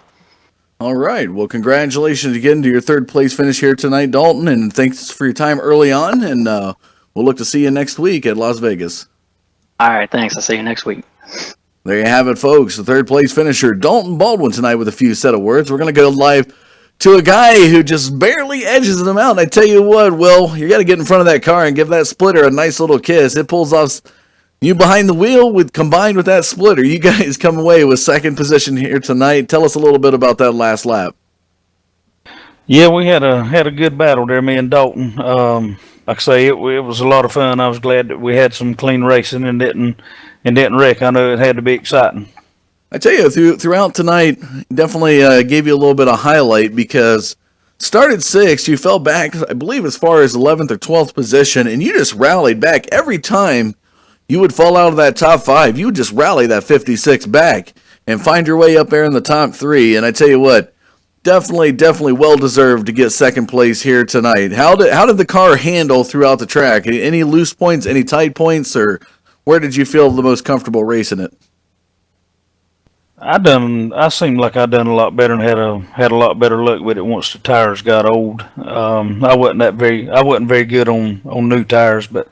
All right. Well, congratulations again to your third place finish here tonight, Dalton, and thanks for your time early on, and we'll look to see you next week at Las Vegas. All right, thanks. I'll see you next week. There you have it, folks. The third place finisher, Dalton Baldwin, tonight with a few set of words. We're going to go live to a guy who just barely edges them out. And I tell you what, Will, you got to get in front of that car and give that splitter a nice little kiss. It pulls off you behind the wheel combined with that splitter. You guys come away with second position here tonight. Tell us a little bit about that last lap. Yeah, we had a good battle there, me and Dalton. Like I say, it was a lot of fun. I was glad that we had some clean racing and didn't wreck. I know it had to be exciting. I tell you, throughout tonight, definitely gave you a little bit of highlight because started 6th, you fell back, I believe, as far as 11th or 12th position, and you just rallied back. Every time you would fall out of that top 5, you would just rally that 56 back and find your way up there in the top 3. And I tell you what, definitely well-deserved to get second place here tonight. How did the car handle throughout the track? Any loose points, any tight points, or where did you feel the most comfortable racing it? I seemed like I done a lot better and had a lot better luck with it once the tires got old. I wasn't very good on new tires, but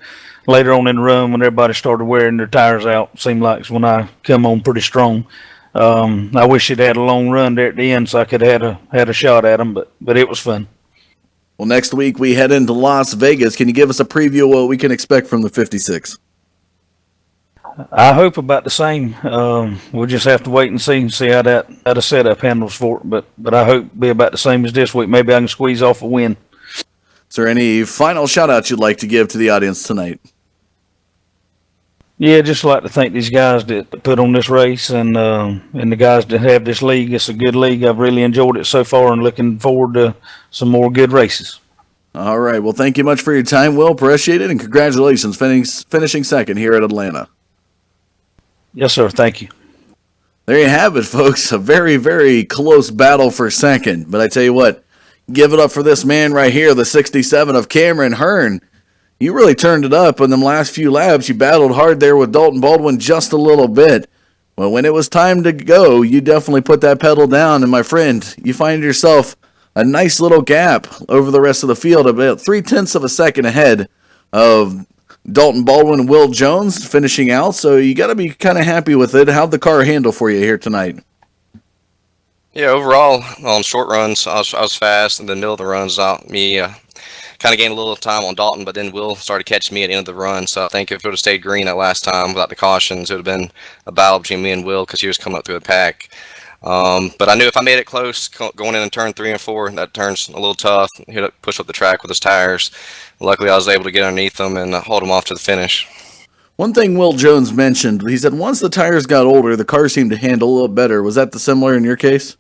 later on in the run when everybody started wearing their tires out, seemed like when I come on pretty strong. I wish it had a long run there at the end so I could have had a shot at them, but it was fun. Well, next week we head into Las Vegas. Can you give us a preview of what we can expect from the 56? I hope about the same. We'll just have to wait and see how the setup handles for it. But I hope it'll be about the same as this week. Maybe I can squeeze off a win. Is there any final shout-outs you'd like to give to the audience tonight? Yeah, just like to thank these guys that put on this race and the guys that have this league. It's a good league. I've really enjoyed it so far and looking forward to some more good races. All right. Well, thank you much for your time, Will. Appreciate it, and congratulations finishing second here at Atlanta. Yes, sir. Thank you. There you have it, folks. A very, very close battle for second. But I tell you what, give it up for this man right here, the 67 of Cameron Hearn. You really turned it up in them last few laps. You battled hard there with Dalton Baldwin just a little bit. Well, when it was time to go, you definitely put that pedal down, and my friend, you find yourself a nice little gap over the rest of the field, about 0.3 of a second ahead of Dalton Baldwin and Will Jones finishing out. So you got to be kind of happy with it. How'd the car handle for you here tonight? Yeah, overall, on short runs, I was fast. In the middle of the runs, me kind of gained a little time on Dalton, but then Will started catching me at the end of the run. So I think if it would have stayed green that last time without the cautions, it would have been a battle between me and Will because he was coming up through the pack. But I knew if I made it close going in turn 3 and 4, that turn's a little tough. He'd push up the track with his tires. Luckily, I was able to get underneath him and hold him off to the finish. One thing Will Jones mentioned, he said once the tires got older, the car seemed to handle a little better. Was that similar in your case?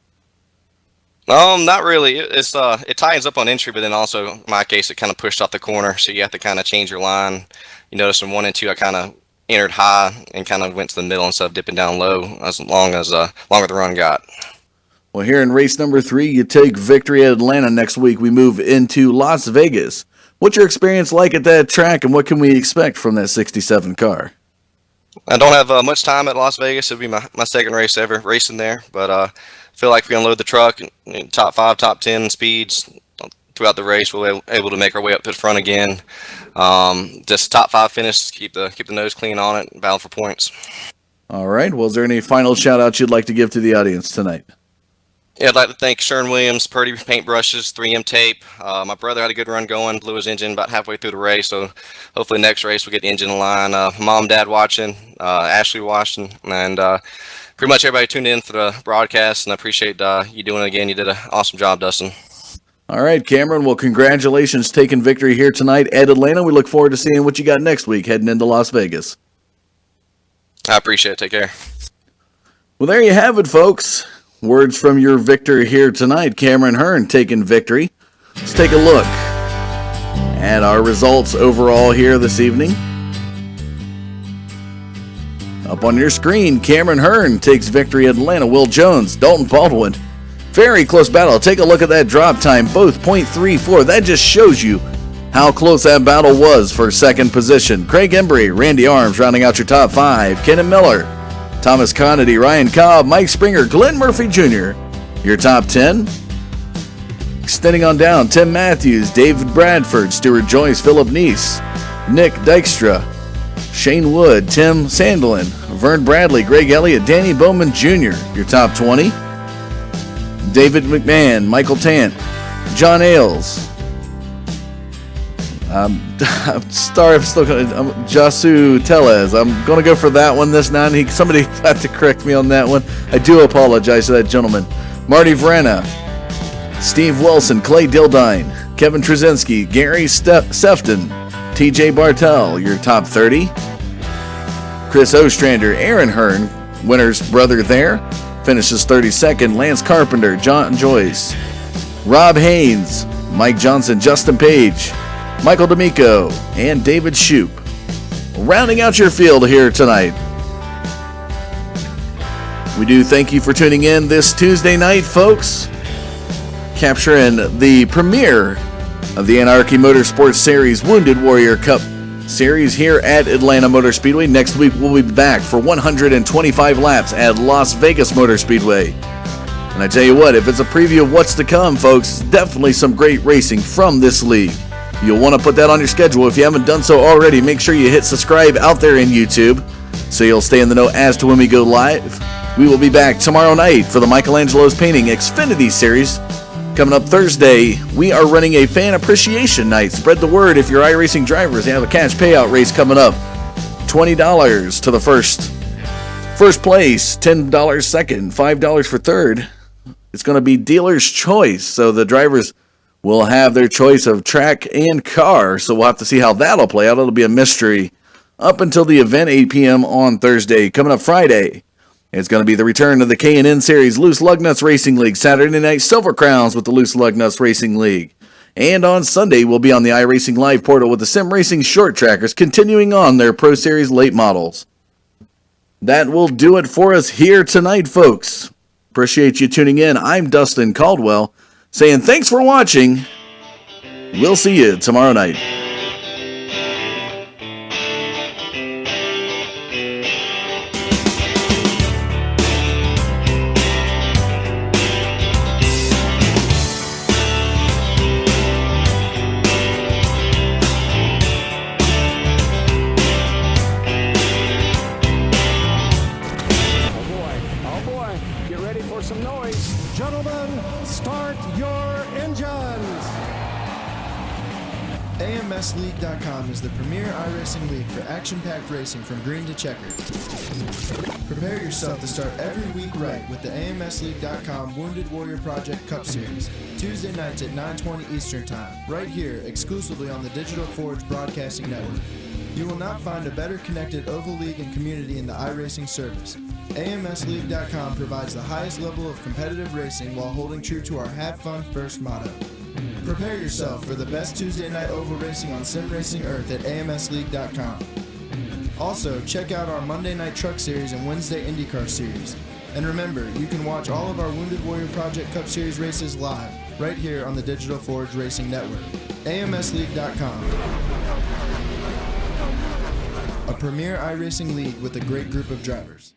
Not really. It tightens up on entry, but then also in my case, it kind of pushed off the corner, so you have to kind of change your line. You notice in 1 and 2, I kind of entered high and kind of went to the middle instead of dipping down low as longer the run got. Well, here in race number 3, you take victory at Atlanta. Next week, we move into Las Vegas. What's your experience like at that track, and what can we expect from that 67 car? I don't have much time at Las Vegas. It'll be my second race ever racing there, but feel like if we unload the truck, top 5, top 10 speeds throughout the race, we'll be able to make our way up to the front again. Just top 5 finish, keep the nose clean on it, battle for points. All right. Well, is there any final shout-outs you'd like to give to the audience tonight? Yeah, I'd like to thank Sherm Williams, Purdy Paintbrushes, 3M Tape. My brother had a good run going, blew his engine about halfway through the race, so hopefully next race we'll get the engine in line. Mom, Dad watching, Ashley watching, and pretty much everybody tuned in for the broadcast, and I appreciate you doing it again. You did an awesome job, Dustin. All right, Cameron. Well, congratulations taking victory here tonight at Atlanta. We look forward to seeing what you got next week heading into Las Vegas. I appreciate it. Take care. Well, there you have it, folks. Words from your victor here tonight, Cameron Hearn taking victory. Let's take a look at our results overall here this evening. Up on your screen, Cameron Hearn takes victory at Atlanta. Will Jones, Dalton Baldwin. Very close battle. Take a look at that drop time, both .34. That just shows you how close that battle was for second position. Craig Embry, Randy Arms rounding out your top 5. Kenan Miller, Thomas Conity, Ryan Cobb, Mike Springer, Glenn Murphy Jr., your top 10. Extending on down, Tim Matthews, David Bradford, Stuart Joyce, Philip Neese, Nick Dykstra, Shane Wood, Tim Sandlin, Vern Bradley, Greg Elliott, Danny Bowman Jr., your top 20. David McMahon, Michael Tant, John Ailes, Jasu Tellez. I'm going to go for that one this night. Somebody had to correct me on that one. I do apologize to that gentleman. Marty Vrana, Steve Wilson, Clay Dildine, Kevin Trzynski, Gary Sefton, TJ Bartel, your top 30. Chris Ostrander, Aaron Hearn, winner's brother there, finishes 32nd. Lance Carpenter, John Joyce, Rob Haynes, Mike Johnson, Justin Page, Michael D'Amico, and David Shoup. Rounding out your field here tonight. We do thank you for tuning in this Tuesday night, folks. Capturing the premiere of the Anarchy Motorsports Series Wounded Warrior Cup Series here at Atlanta Motor Speedway. Next week we'll be back for 125 laps at Las Vegas Motor Speedway. And I tell you what, if it's a preview of what's to come, folks, definitely some great racing from this league. You'll want to put that on your schedule. If you haven't done so already, make sure you hit subscribe out there in YouTube so you'll stay in the know as to when we go live. We will be back tomorrow night for the Michelangelo's Painting Xfinity Series. Coming up Thursday, we are running a fan appreciation night. Spread the word if you're iRacing drivers. They have a cash payout race coming up. $20 to the first place, $10 second, $5 for third. It's going to be dealer's choice, so the drivers will have their choice of track and car, so we'll have to see how that'll play out. It'll be a mystery up until the event, 8 p.m. on Thursday. Coming up Friday, it's going to be the return of the K&N Series Loose Lug Nuts Racing League. Saturday night, Silver Crowns with the Loose Lug Nuts Racing League. And on Sunday, we'll be on the iRacing Live portal with the Sim Racing Short Trackers continuing on their Pro Series late models. That will do it for us here tonight, folks. Appreciate you tuning in. I'm Dustin Caldwell saying thanks for watching. We'll see you tomorrow night. Speedway.com is the premier iRacing league for action-packed racing from green to checkered. Prepare yourself to start every week right with the AMSLeague.com Wounded Warrior Project Cup Series, Tuesday nights at 9:20 Eastern Time, right here exclusively on the Digital Forge Broadcasting Network. You will not find a better connected oval league and community in the iRacing service. AMSLeague.com provides the highest level of competitive racing while holding true to our Have Fun First motto. Prepare yourself for the best Tuesday night oval racing on Sim Racing Earth at AMSLeague.com. Also, check out our Monday Night Truck Series and Wednesday IndyCar Series. And remember, you can watch all of our Wounded Warrior Project Cup Series races live, right here on the Digital Forge Racing Network. AMSLeague.com. A premier iRacing league with a great group of drivers.